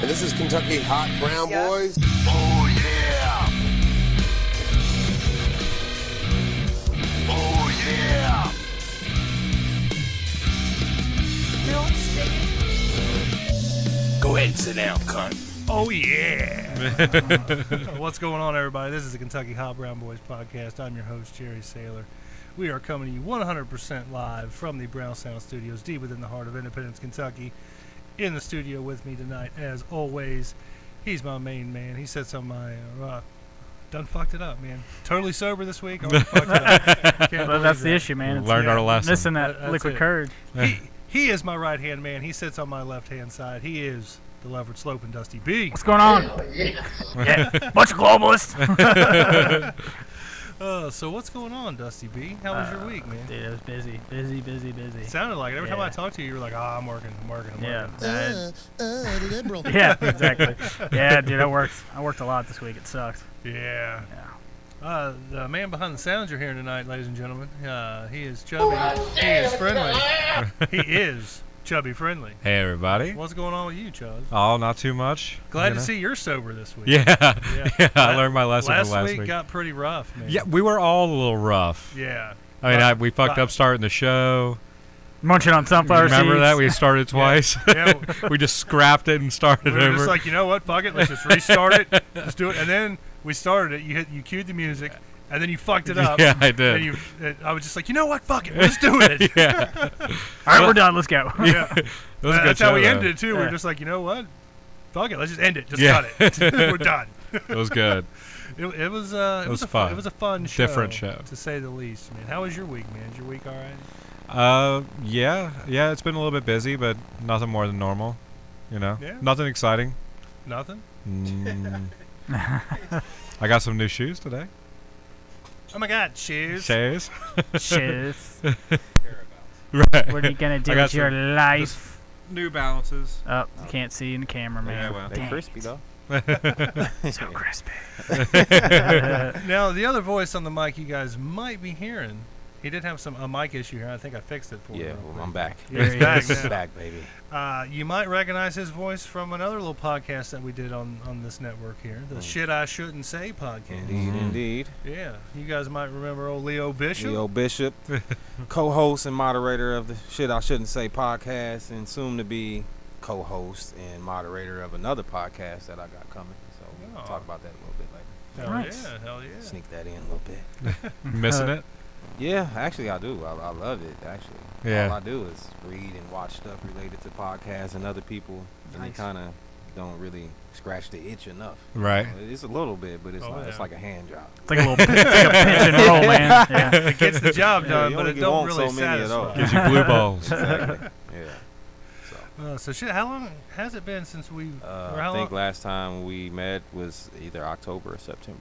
And this is Kentucky Hot Brown Boys. Oh, yeah. Oh, yeah. Go ahead and sit down, cunt. Oh, yeah. What's going on, everybody? This is the Kentucky Hot Brown Boys podcast. I'm your host, Jerry Saylor. We are coming to you 100% live from the Brown Sound Studios, deep within the heart of Independence, Kentucky. In the studio with me tonight, as always, he's my main man. He sits on my... done fucked it up, man. Totally sober this week. Already fucked it up. Well, that's the issue, man. Learned our lesson. Missing that liquid courage. He is my right-hand man. He sits on my left-hand side. He is the levered slope and Dusty B. What's going on? Yeah. Bunch of globalists. So what's going on, Dusty B? How was your week, man? Dude, it was busy. It sounded like it. Every time I talked to you, you were like, I'm working. Yeah. Liberal. Yeah, exactly. Yeah, dude, I worked a lot this week. It sucks. Yeah. The man behind the sounds you're hearing tonight, ladies and gentlemen, he is chubby. He is friendly. He is chubby friendly. Hey, everybody. What's going on with you, Chuz? Oh, not too much. Glad to see you're sober this week. Yeah. I learned my lesson from last week. Last week got pretty rough, man. Yeah, we were all a little rough. Yeah. I mean, we fucked up starting the show. Munching on sunflower seeds. Remember that? We started twice. Yeah. We just scrapped it and started We were over. just like, you know what? Fuck it. Let's just restart it. Let's do it. And then we started it. You cued the music. And then you fucked it up. Yeah, I did. And I was just like, you know what? Fuck it. Let's do it. Yeah. All right, we're done. Let's go. Yeah. It was a good That's how we show, ended it, too. Yeah. We're just like, you know what? Fuck it. Let's just end it. Just Yeah. cut it. We're done. It was good. It was fun. It was a fun show. Different show. To say the least, man. How was your week, man? Is your week all right? Yeah, it's been a little bit busy, but nothing more than normal. You know? Yeah. Nothing exciting. Nothing? I got some new shoes today. Oh, my God. Shoes. Shoes. Shoes. Right. What are you going to do I got with your some- life? New Balances. Oh, you can't see in the camera, man. Yeah, well. They crispy, though. So crispy. Now, the other voice on the mic you guys might be hearing, he did have a mic issue here. I think I fixed it for him. Yeah, well, I'm back. Yeah, he's back He's now. back, baby. You might recognize his voice from another little podcast that we did on this network here, the Shit I Shouldn't Say podcast. Indeed. Yeah, you guys might remember old Leo Bishop. Leo Bishop, co-host and moderator of the Shit I Shouldn't Say podcast, and soon to be co-host and moderator of another podcast that I got coming. So we'll talk about that a little bit later. Hell Nice. yeah, hell yeah. Sneak that in a little bit. Missing it? Yeah, actually I do. I love it, actually. Yeah. All I do is read and watch stuff related to podcasts and other people, and Nice. they kind of don't really scratch the itch enough. Right. It's a little bit, but it's Oh, it's yeah. like a hand job. It's like a little it's like a pinch and roll, man. Yeah. It gets the job done, you but only it get don't one really so many of satisfy. those. Gives you blue balls. Exactly. Yeah. So shit, how long has it been since we? Or how I think long? last time we met was either October or September.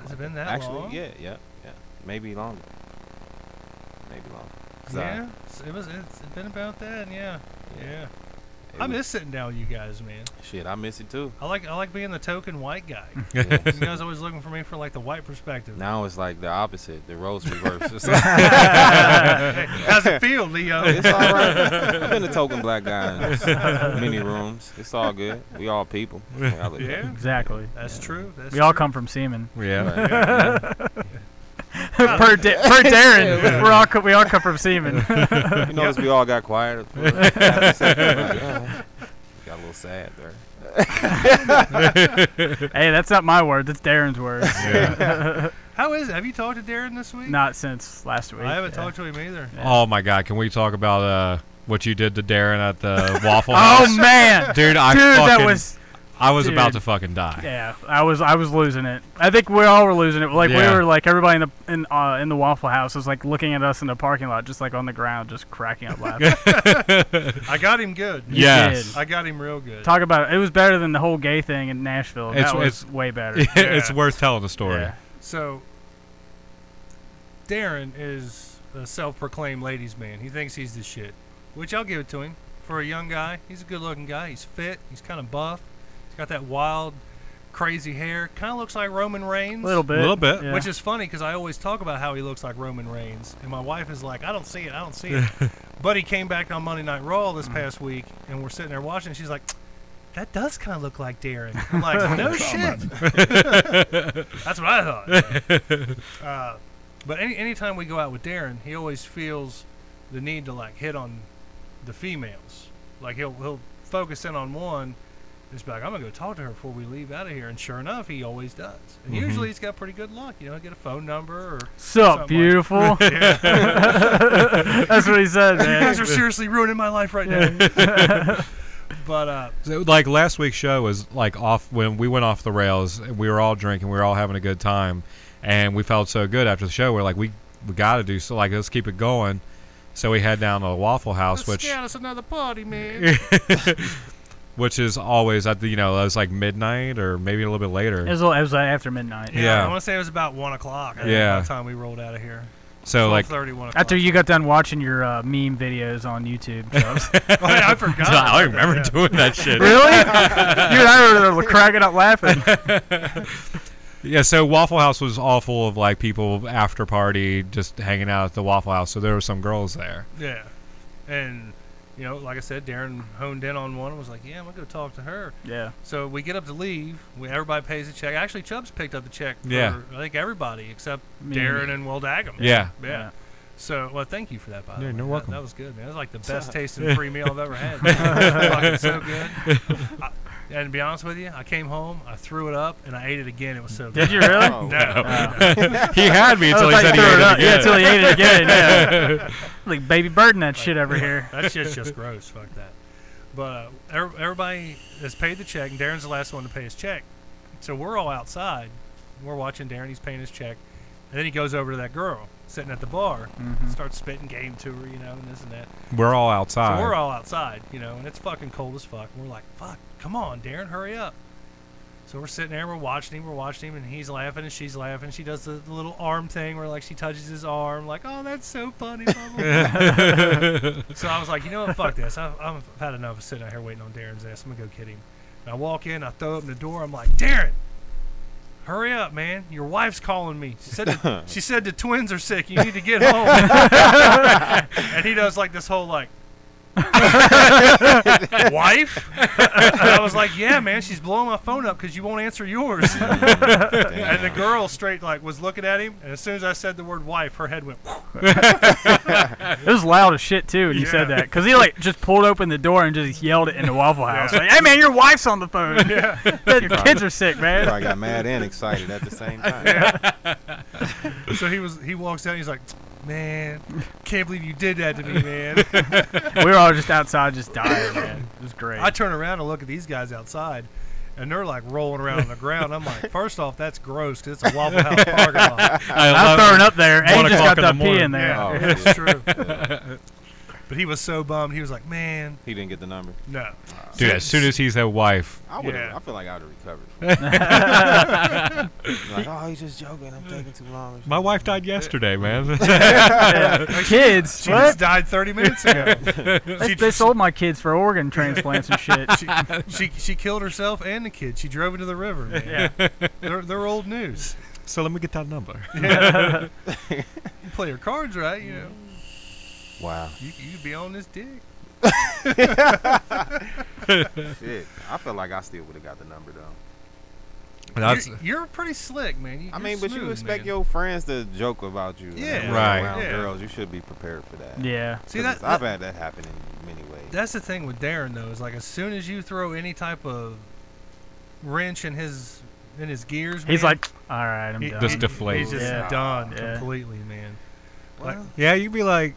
Has it been that Actually, long? yeah. Maybe longer. Maybe longer. 'Cause Yeah, it's been about that. Yeah. it I was- miss sitting down with you guys, man. Shit, I miss it too. I like being the token white guy. Yeah. You guys always looking for me for like the white perspective. Now it's like the opposite. The roles reversed. Hey, how's it feel, Leo? It's all right. I've been a token black guy in many rooms. It's all good. We all people. Yeah. Exactly. That's true. That's We all true. come from semen. Yeah. per Darren, we all come from semen. You notice we all got quiet. Got a little sad there. Hey, that's not my word. That's Darren's word. Yeah. How is it? Have you talked to Darren this week? Not since last week. I haven't Yeah. talked to him either. Oh, my God. Can we talk about what you did to Darren at the Waffle House? Oh man, Dude, I was Dude. about to fucking die. Yeah, I was losing it. I think we all were losing it. Like Yeah. we were like everybody in the Waffle House was like looking at us in the parking lot, just like on the ground, just cracking up laughing. I got him good. You Yes. did. I got him real good. Talk about it. It was better than the whole gay thing in Nashville. It's- That was it's- way better. It's worth telling the story. Yeah. So, Darren is a self-proclaimed ladies' man. He thinks he's the shit, which I'll give it to him. For a young guy, he's a good-looking guy. He's fit. He's kind of buff. He's got that wild, crazy hair. Kind of looks like Roman Reigns. A little bit. Little bit. Yeah. Which is funny because I always talk about how he looks like Roman Reigns. And my wife is like, I don't see it. But he came back on Monday Night Raw this past week, and we're sitting there watching. And she's like, that does kind of look like Darren. I'm like, no shit. That's what I thought. But anytime we go out with Darren, he always feels the need to like hit on the females. Like he'll focus in on one. Just be like, I'm gonna go talk to her before we leave out of here. And sure enough, he always does. And usually he's got pretty good luck. He'll get a phone number or Sup, beautiful. Like, yeah. That's what he said, man. You guys are seriously ruining my life right now. But So, like last week's show was like off when we went off the rails. And we were all drinking, we were all having a good time, and we felt so good after the show. We're like, we got to do so. Like, let's keep it going. So we head down to the Waffle House, let's which get us another party, man. which is always at the it was like midnight or maybe a little bit later. It was after midnight. Yeah. I want to say it was about 1 o'clock. By the time we rolled out of here. So like 12:30, 1 o'clock. After you got done watching your meme videos on YouTube, Chubbs. Oh, yeah, I forgot. I remember doing that shit. Really? You and I were cracking up laughing. Yeah, so Waffle House was all full of like people after party just hanging out at the Waffle House. So there were some girls there. Yeah. And, like I said, Darren honed in on one and was like, yeah, I'm going to go talk to her. Yeah. So we get up to leave. Everybody pays the check. Actually, Chubbs picked up the check for, I think, everybody except Darren and Will Daggum. Yeah. So, well, thank you for that, by the way. You're welcome. That was good, man. That was like the best tasting free meal I've ever had. Fucking so good. And to be honest with you, I came home, I threw it up, and I ate it again. It was so good. Did you really? No. He had me until he said he ate it again. Yeah, until he ate it again. Yeah. Like baby bird and that shit over here. That shit's just gross. Fuck that. But everybody has paid the check, and Darren's the last one to pay his check. So we're all outside. We're watching Darren. He's paying his check. And then he goes over to that girl sitting at the bar, starts spitting game to her, and this and that. We're all outside. So we're all outside, and it's fucking cold as fuck. And we're like, fuck, come on, Darren, hurry up. So we're sitting there, we're watching him, and he's laughing, and she's laughing. She does the little arm thing where, like, she touches his arm, like, oh, that's so funny. Blah, blah, blah. So I was like, you know what, fuck this. I've had enough of sitting out here waiting on Darren's ass. I'm going to go get him. And I walk in, I throw open the door. I'm like, Darren, hurry up, man. Your wife's calling me. She said the twins are sick. You need to get home. And he does, like, this whole, like, wife? And I was like, yeah, man, she's blowing my phone up because you won't answer yours. And the girl straight like was looking at him, and as soon as I said the word wife, her head went It was loud as shit too when you said that, because he like just pulled open the door and just yelled it in the Waffle House, like, hey man, your wife's on the phone. Your kids are sick, man. I got mad and excited at the same time. So he walks out and he's like, man, can't believe you did that to me, man. We were all just outside just dying, man. It was great. I turn around and look at these guys outside, and they're like rolling around on the ground. I'm like, first off, that's gross because it's a Waffle House parking lot. I'm throwing up there, and he just got that pee in there. Yeah, Oh, it's true. But he was so bummed. He was like, man. He didn't get the number. No. Dude, as soon as he's a wife. I feel like I would have recovered. Like, oh, he's just joking. I'm taking too long. My wife died yesterday, man. Kids? She What? just died 30 minutes ago. They sold my kids for organ transplants and shit. She killed herself and the kid. She drove into the river, man. Yeah. They're old news. So let me get that number. Yeah. You play your cards right, Wow. You could be on this dick. Shit. I feel like I still would have got the number though. You're pretty slick, man. I mean, but you smooth, expect man. your friends to joke about you. Yeah. Right. Around Yeah. girls, you should be prepared for that. Yeah. See, 'Cause I've had that happen in many ways. That's the thing with Darren, though, is like as soon as you throw any type of wrench in his gears, He's man, like, all right, I'm done. Just deflate. He's just Yeah. done Yeah. completely, man. Like, Yeah, you'd be like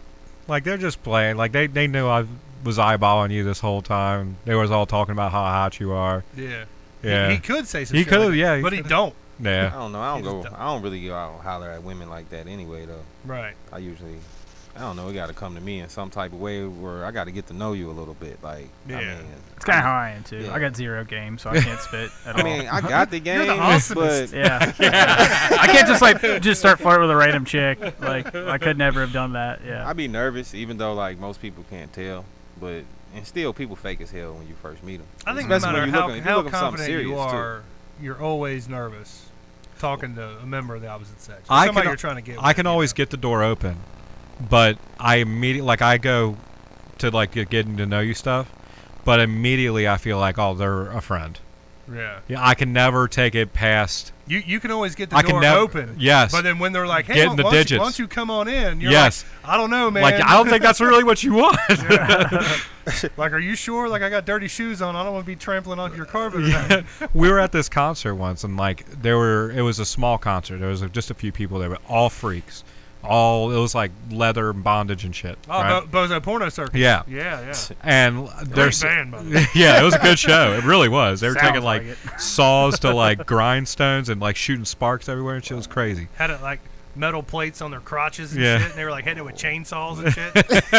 they're just playing. Like they knew I was eyeballing you this whole time. They was all talking about how hot you are. yeah. Yeah. He could say some He shit could, like yeah, that, he but he could. don't. I Yeah. don't know. I don't really go out and holler at women like that anyway, though. Right. I usually, I don't know. It got to come to me in some type of way where I got to get to know you a little bit. Like, Yeah. I mean, It's kind of how I am too. Yeah. I got 0 game, so I can't spit at all. I mean, I got the game, You're the awesomest. but Yeah. I can't just start flirting with a random chick. Like, I could never have done that. Yeah. I'd be nervous, even though like most people can't tell. But and still, people fake as hell when you first meet them. I think no Especially matter when you're how looking for something confident you serious, are, you're always nervous talking to a member of the opposite sex. Or I somebody can- you're trying to get I with, can you always know? get the door open, but I immediately I go to like getting to know you stuff. but immediately I feel like, oh, they're a friend. Yeah. Yeah, I can never take it past. You can always get the I can door never- open. yes. But then when they're like, hey, Getting the why digits. don't you come on in? You're Yes. like, I don't know, man. Like, I don't think that's really what you want. Like, are you sure? Like, I got dirty shoes on. I don't want to be trampling on your carpet. We were at this concert once, and like it was a small concert. There was just a few people there, but all freaks. It was like leather and bondage and shit. Oh, right? Bozo Porno Circus. Yeah. Yeah. And Great there's band, by the way. yeah, it was a good show. It really was. They were Sounds taking like like it. saws to like grindstones and like shooting sparks everywhere and shit. It was crazy. Had it like metal plates on their crotches and Yeah. shit, and they were like hitting it with chainsaws and shit.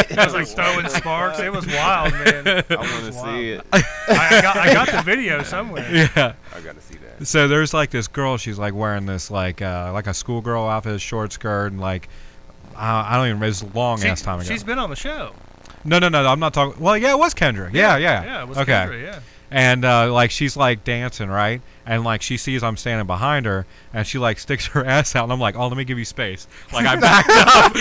It was like throwing sparks. It was wild, man. I want to see it. I got the video somewhere. Yeah. I got to see that. So there's like this girl. She's like wearing this like a schoolgirl outfit, short skirt, and like I don't even remember. It was a long ass time ago. She's been on the show. No. I'm not talking. Well, yeah, it was Kendra. Yeah. Yeah, it was Okay. Kendra, yeah. And like she's like dancing, right? And like she sees I'm standing behind her, and she like sticks her ass out, and I'm like, oh, let me give you space. Like I backed up,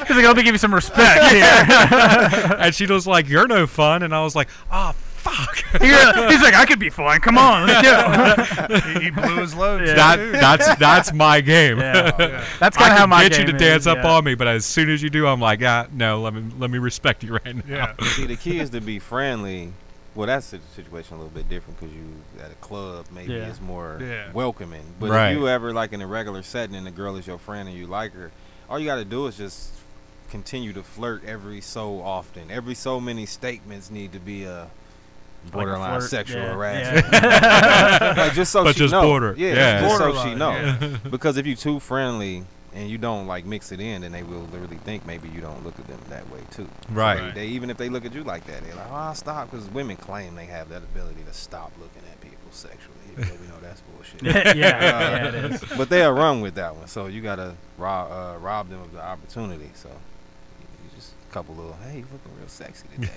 He's like, let me give you some respect here. and she was like, you're no fun, and I was like, oh fuck. He's like, I could be fine. Come on, let's go. He blew his load. Yeah. too. That's my game. Yeah. Yeah. That's kind I of how can my get you game to dance is, up yeah. on me, but as soon as you do, I'm like, no, let me respect you right now. Yeah. See, the key is to be friendly. Well, that's the situation a little bit different because you at a club maybe Yeah. it's more Yeah. welcoming. But Right. if you ever like in a regular setting and the girl is your friend and you like her, all you got to do is just continue to flirt every so often. Every so many statements need to be a borderline flirt, sexual yeah, harassment. yeah. Like just so But she just know. border. Yeah, Yeah. just so Borderline, she know. yeah. Because if you're too friendly and you don't like mix it in, then they will literally think maybe you don't look at them that way too. Right. They even if they look at you like that, they're like, "Oh, stop," because women claim they have that ability to stop looking at people sexually. Even though we know that's bullshit. yeah, it is. But they'll run with that one, so you gotta rob them of the opportunity. So you just a couple little, "Hey, you looking real sexy today,"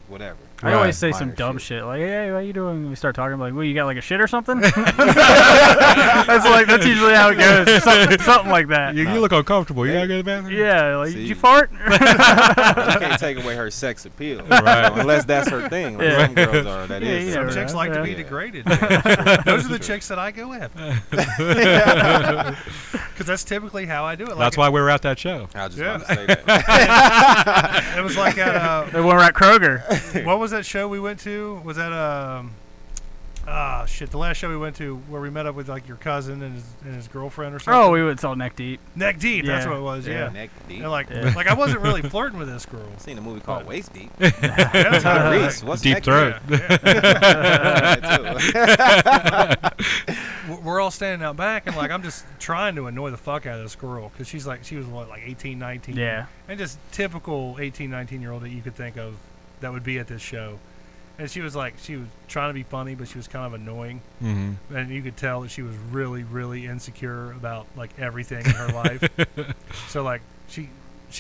whatever. I always say Minor some dumb shit. shit like, "Hey, how you doing?" We start talking I'm like, "Well, you got like a shit or something?" That's usually how it goes. Something like that. You look uncomfortable. You gotta go to the bathroom. Yeah, like, See. did you fart? You can't take away her sex appeal, Right. Unless that's her thing. Like Yeah. some girls are. That Yeah, is. you Some never chicks know. like to be Yeah. degraded. Those are the chicks that I go after. Because that's typically how I do it. Like That's why we were at that show. I just Yeah. want to say that. it was like at When we're at Kroger. what was that show we went to? Was that the last show we went to where we met up with like your cousin and his girlfriend or something? Oh, we went all neck deep. Neck Deep. That's Yeah. what it was. Yeah. Neck deep. And like Yeah. I wasn't really flirting with this girl. Seen a movie called Waist Deep. That's how it Reese, what's Deep neck throat. We're all standing out back, and like I'm just trying to annoy the fuck out of this girl because she was what, like 18, 19, Yeah. and just typical 18, 19-year-old that you could think of that would be at this show. And she was trying to be funny, but she was kind of annoying, Mm-hmm. and you could tell that she was really, really insecure about like everything in her life. So like she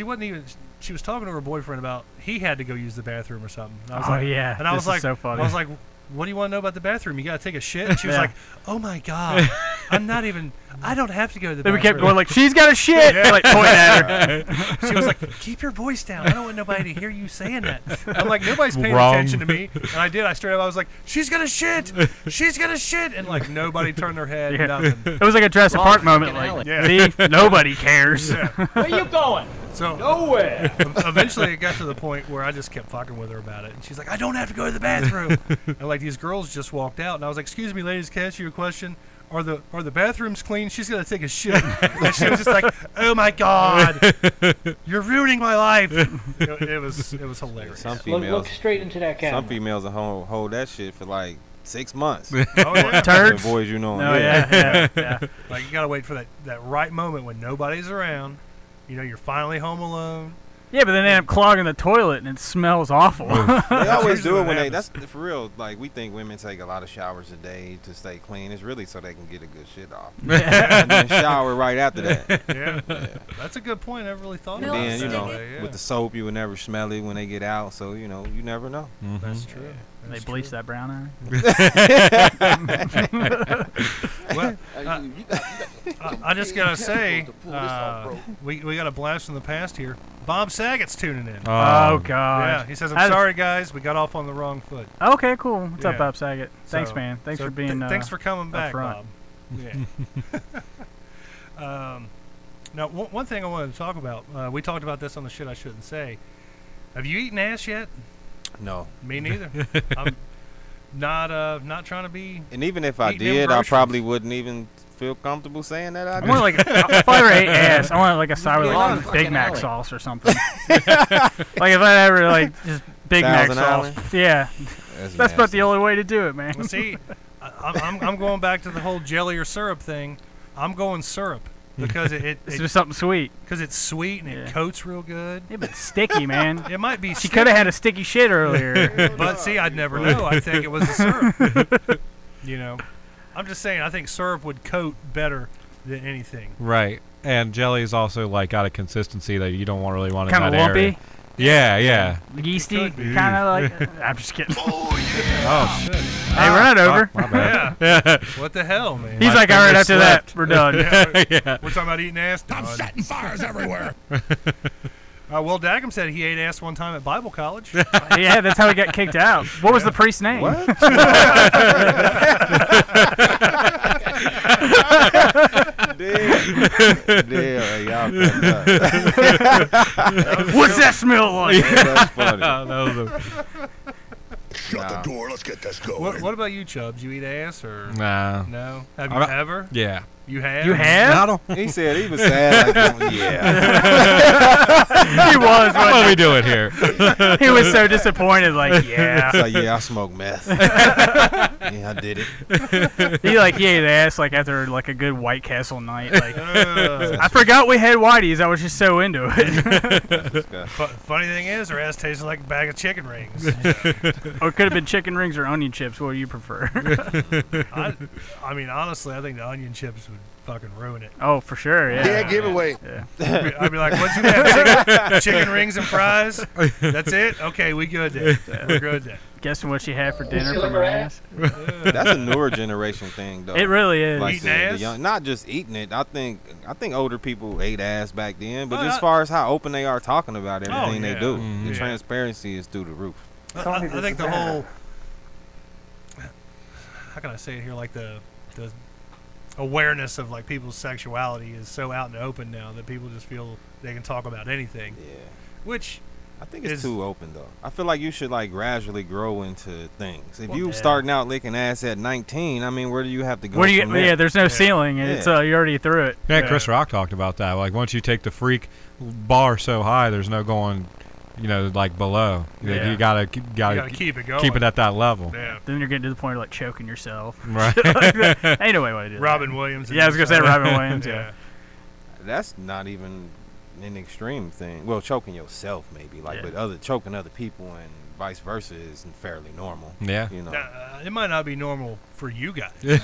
wasn't even. She was talking to her boyfriend about he had to go use the bathroom or something. And I was Oh, like, yeah. and I This was is like, so funny. I was like, what do you want to know about the bathroom? You got to take a shit. And she was Yeah. like, oh my god, I'm not even. I don't have to go to the Then we bathroom. kept going like, "She's got a shit," Yeah. like pointing at her. She was like, keep your voice down. I don't want nobody to hear you saying that. I'm like, nobody's paying Wrong. attention to me. And I did. I straight up, I was like, she's gonna shit. She's gonna shit. And like nobody turned their head. Yeah. Nothing. It was like a Jurassic Park moment. Like, Yeah. see, nobody cares. Where you going? So Nowhere. eventually it got to the point where I just kept fucking with her about it. And she's like, I don't have to go to the bathroom. And like these girls just walked out. And I was like, excuse me, ladies, can I ask you a question? Are the bathrooms clean? She's gonna take a shit. And she was just like, oh my god, you're ruining my life. It was hilarious. Some Look females, straight into that camera. some females will hold that shit for like 6 months. Oh yeah. Turds. The boys, you know. Oh yeah, yeah. Like you gotta wait for that right moment when nobody's around. You know, you're finally home alone. Yeah, but then they end up clogging the toilet and it smells awful. They always usually do it what when they. happens. That's for real. Like we think women take a lot of showers a day to stay clean. It's really so they can get a good shit off, and then shower right after that. Yeah. That's a good point. I never really thought And about then it. you know, with the soap, you would never smell it when they get out. So you know, you never know. That's true. They That's bleach true. that brown Well, I just gotta say, we got a blast from the past here. Bob Saget's tuning in. Oh God. Yeah, he says, "I'm sorry, guys, we got off on the wrong foot." Okay, cool. What's up, Bob Saget? Thanks, man. Thanks for being. Thanks for coming back, front. Bob. Yeah. Now, one thing I wanted to talk about. We talked about this on the shit I shouldn't say. Have you eaten ass yet? No. Me neither. I'm not trying to be. And even if I did, I probably wouldn't even feel comfortable saying that I I did. want like if I ever ate ass, I want like a side with like Big Mac sauce or something. Like if I ever like just Big Mac Thousand sauce. Island? Yeah, that's about the only way to do it, man. Well, see, I'm going back to the whole jelly or syrup thing. I'm going syrup because It's just something sweet. because it's sweet and it coats real good. Yeah, but it's sticky, man. It might be. She could have had a sticky shit earlier. But see, I'd never know. I think it was the syrup. You know, I'm just saying. I think syrup would coat better than anything. Right. And jelly is also like got a consistency that you don't really want in Kind that of lumpy, area. Yeah. yeasty, could be. kind of like. I'm just kidding. Oh shit. Hey, run it over. My bad. Yeah. What the hell, man? He's like, all right, after that, we're done. Yeah. We're talking about eating ass. I'm setting fires everywhere. Will Dagum said he ate ass one time at Bible college. Yeah, that's how he got kicked out. What was the priest's name? What? Damn, y'all fucked up. What's that smell like? That's funny. That was Shut the door. Let's get this going. What about you, Chubbs? You eat ass or nah. no? Have you I'm not- ever? Yeah. You have? You have? He said he was sad. Like, yeah. He was. What are wasn't we doing here? he? He was so disappointed. Like, yeah. So yeah, I smoke meth. Yeah, I did it. He ate ass like after like a good White Castle night. Like, I forgot we had Whitey's. I was just so into it. Funny thing is, her ass tasted like a bag of chicken rings. Or it could have been chicken rings or onion chips. What do you prefer? I mean, honestly, I think the onion chips would fucking ruin it. Oh, for sure. Yeah. Yeah, giveaway. Yeah. I'd be like, what you have? Chicken rings and fries? That's it? Okay, we good then. We're good then. Guessing what she had for dinner from her ass. That's a newer generation thing, though. It really is. Like Eating ass? young, not just eating it. I think older people ate ass back then, but Oh, as far as how open they are talking about everything yeah. they do, Mhm. the Yeah. transparency is through the roof. I think the whole, how can I say it here, like the awareness of like people's sexuality is so out in the open now that people just feel they can talk about anything, Yeah. which I think it's Is- too open though. I feel like you should like gradually grow into things. If Well, you yeah. starting out licking ass at 19, I mean, where do you have to go? Where do you? from there? Yeah, there's no ceiling. It's Yeah. you're already through it. Yeah, Chris Rock talked about that. Like once you take the freak bar so high, there's no going, like below. Yeah. You gotta you gotta keep it going. keep it at that level. Yeah. Then you're getting to the point of like choking yourself. Right. Ain't no way to do that. Robin Williams. Yeah, I was gonna say Robin Williams. Yeah. That's not even an extreme thing. Well, choking yourself maybe, like, Yeah. but choking other people and vice versa is fairly normal. Yeah. You know. It might not be normal for you guys. But,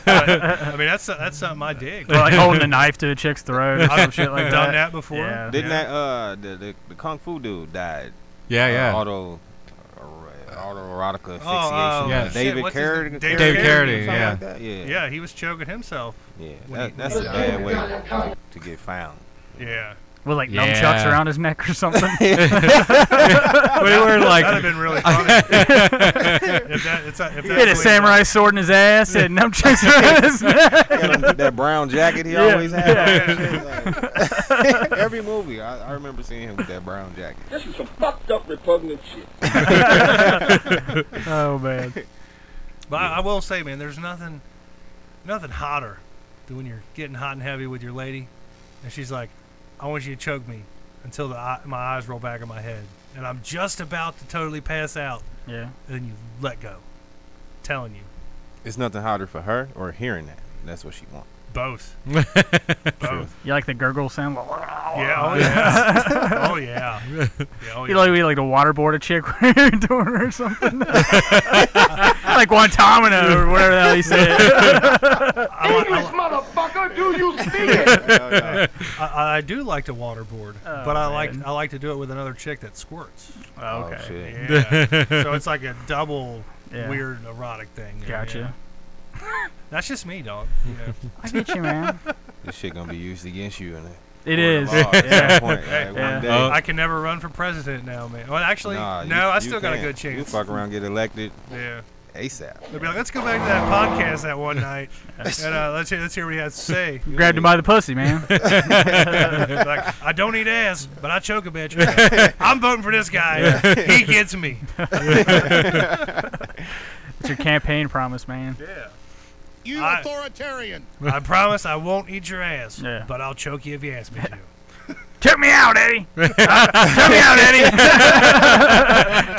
I mean, that's something I dig. Or like holding a knife to a chick's throat or some shit like I've that. done that before. Yeah. Didn't that the kung fu dude died? Yeah. Autoerotic asphyxiation. yeah. shit, David what's his name? Carradine. David Carradine, something yeah. like that? Yeah. Yeah, he was choking himself. Yeah. When he- That's a bad way to get found. Yeah. With like Yeah. nunchucks around his neck or something. What do you wear like? That'd have been really funny. if that's He had a samurai sword in his ass and nunchucks around his neck. That brown jacket he Yeah. always had. Like, every movie, I remember seeing him with that brown jacket. This is some fucked up repugnant shit. Oh man. But I will say, man, there's nothing hotter than when you're getting hot and heavy with your lady, and she's like, "I want you to choke me until my eyes roll back in my head, and I'm just about to totally pass out." Yeah. And then you let go. Telling you, It's nothing hotter for her or hearing that. That's what she wants. both. Both. You like the gurgle sound? Yeah. Oh yeah. Oh yeah. Yeah, oh, You yeah. like to waterboard a chick when you're doing it or something? Like Guantanamo or whatever the hell he said. English, motherfucker, do you speak it? I do like to waterboard, Oh, but I man. like to do it with another chick that squirts. Oh, okay. Oh, shit. Yeah. So it's like a double Yeah. weird erotic thing. Gotcha. That's just me, dog. You know. I get you, man. This shit gonna be used against you in It is. at some point, like, Yeah. one day. I can never run for president now, man. Well, actually, no, I still got a good chance. You fuck around, get elected. Yeah. ASAP. They'll be like, let's go back to that podcast that one night, and let's hear what he has to say. Grabbed him by the pussy, man. Like, I don't eat ass, but I choke a bitch. I'm voting for this guy. He gets me. It's your campaign promise, man. Yeah. You authoritarian. I promise I won't eat your ass, Yeah. but I'll choke you if you ask me to. Check me out, Eddie. Check me out, Eddie.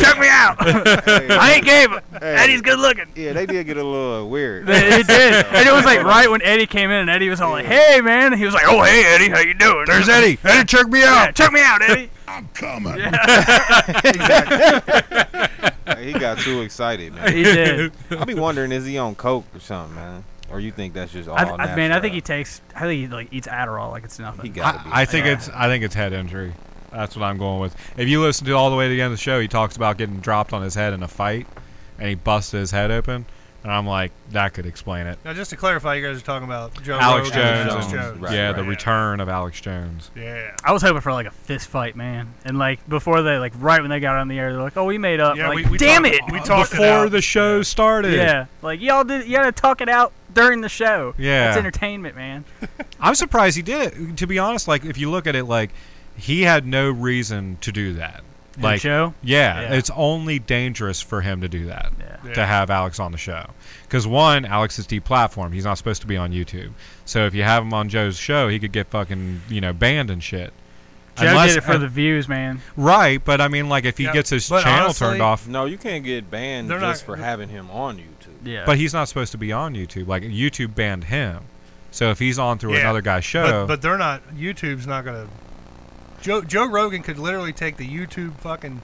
Check me out. I ain't gay, but Eddie's good looking. Yeah, they did get a little weird. It did. And it was like right when Eddie came in, and Eddie was all like, hey, man. And he was like, oh, hey, Eddie, how you doing? There's Eddie. Eddie, check me out. Yeah, check me out, Eddie. I'm coming. He got too excited, man. He did. I be wondering, is he on coke or something, man? Or you think that's just all natural? I think he like eats Adderall like it's nothing. He gotta be. I think it's head injury. That's what I'm going with. If you listen to all the way to the end of the show, he talks about getting dropped on his head in a fight, and he busted his head open. And I'm like, that could explain it. Now, just to clarify, you guys are talking about Joe Alex Rogen and Jones. Jones. Right, Yeah, right. the return of Alex Jones. Yeah. I was hoping for like a fist fight, man. And like before they right when they got on the air, they're like, "Oh, we made up." Yeah, like, we damn talked- it! we talked it Before out. the show started. Yeah, like y'all did. You gotta talk it out during the show. Yeah. That's entertainment, man. I'm surprised he did it. To be honest, like if you look at it, like he had no reason to do that. Like show. Yeah, Yeah. it's only dangerous for him to do that. Yeah. Yeah. To have Alex on the show. Because one, Alex is deplatformed. He's not supposed to be on YouTube. So if you have him on Joe's show, he could get fucking, banned and shit. Joe did it for the views, man. Right, but I mean, like, if he Yeah, gets his but channel honestly- turned off. No, you can't get banned They're just not- for having him on YouTube. Yeah. But he's not supposed to be on YouTube. Like, YouTube banned him. So if he's on through another guy's show. But they're not. YouTube's not gonna. Joe Rogan could literally take the YouTube fucking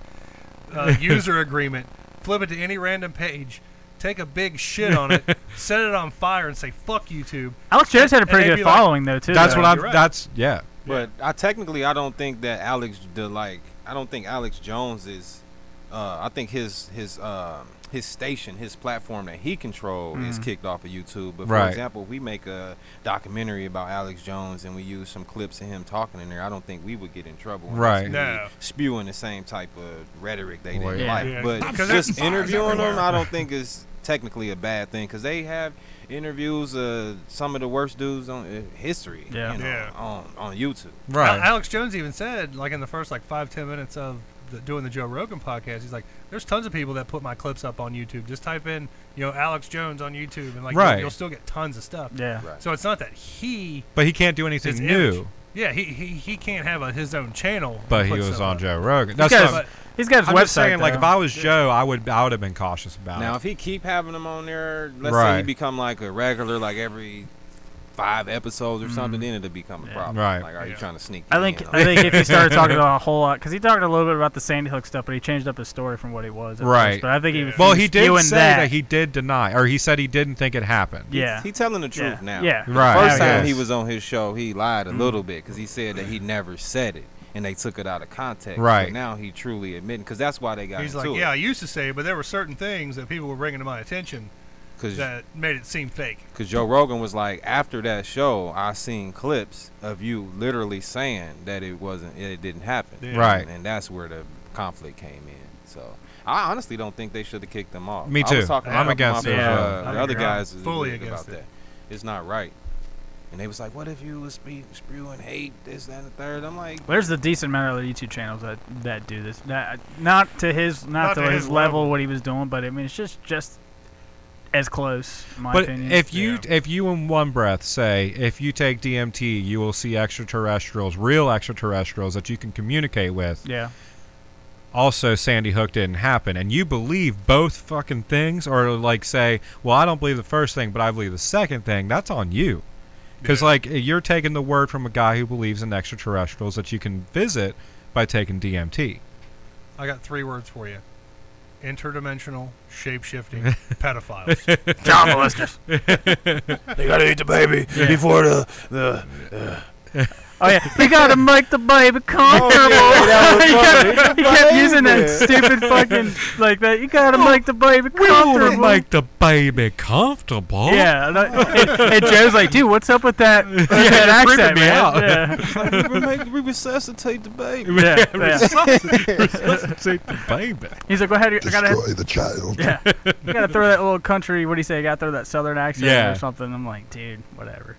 user agreement, flip it to any random page, take a big shit on it, set it on fire, and say "fuck YouTube." Alex Jones had a and pretty they'd good be like- following though too. that's though. what I'm. You're right. That's, yeah. But I don't think that I don't think Alex Jones is. I think his station, his platform that he controlled is kicked off of YouTube. But for Right. example, if we make a documentary about Alex Jones and we use some clips of him talking in there, I don't think we would get in trouble. Right. unless we No. spewing the same type of rhetoric they didn't Yeah. like. Yeah. But Because just that's fires interviewing them, everywhere. I don't think is technically a bad thing because they have interviews of some of the worst dudes on history. Yeah. Yeah. On YouTube. Right. Alex Jones even said, like in the first 5-10 minutes of doing the Joe Rogan podcast, he's like, "There's tons of people that put my clips up on YouTube. Just type in, Alex Jones on YouTube, and Right. you'll still get tons of stuff." Yeah. Right. So it's not that he, But he can't do anything his new. image- yeah, he can't have his own channel. But and he put was stuff on up. Joe Rogan. He's That's got, what his, he's got his I'm website. just saying, like, though. if I was Joe, I would have been cautious about Now, it. if he keep having them on there, let's say he Right. become like a regular, like every 5 episodes or something, then it'll become a Yeah. problem. Right. Like, are you Yeah. trying to sneak? I in think on I think it? if he started talking about a whole lot, because he talked a little bit about the Sandy Hook stuff, but he changed up his story from what he was. At Right. first. But I think he was Well, he did spewing say that he did deny, or he said he didn't think it happened. Yeah. He telling the truth Yeah. now. Yeah. Right. First Yeah, time yes. he was on his show, he lied a little bit because he said that he never said it, and they took it out of context. Right. But now he truly admitting, because that's why they got He's into like, it. "Yeah, I used to say it, but there were certain things that people were bringing to my attention that made it seem fake." Because Joe Rogan was like, after that show, I seen clips of you literally saying that it didn't happen. Yeah. Right. And that's where the conflict came in. So I honestly don't think they should have kicked them off. Me I too. was talking I'm to against my it. Yeah. the other guys Fully about against it. that. It's not right. And they was like, what if you was spewing hate, this, that, and the third? I'm like, There's a decent amount of YouTube channels that do this. Not to his his level what he was doing, but I mean it's just as close, in my But opinion. if you in one breath say, if you take DMT, you will see extraterrestrials, real extraterrestrials that you can communicate with. yeah. Also, Sandy Hook didn't happen, and you believe both fucking things, or like say, well, I don't believe the first thing, but I believe the second thing. That's on you, because Yeah. like you're taking the word from a guy who believes in extraterrestrials that you can visit by taking DMT. I got 3 words for you: interdimensional, shape-shifting, pedophiles. Child molesters. they gotta eat the baby before the Oh yeah, you gotta make the baby comfortable. He kept using that stupid fucking like that. You gotta make the baby comfortable. Make the baby comfortable. Yeah, and Joe's like, dude, what's up with that accent, me man? out. Yeah. We resuscitate the baby. Yeah, Resuscitate the baby. He's like, go ahead, I gotta, Destroy the child. yeah, you gotta throw that little country. What do you say? You gotta throw that southern accent or something. I'm like, dude, whatever.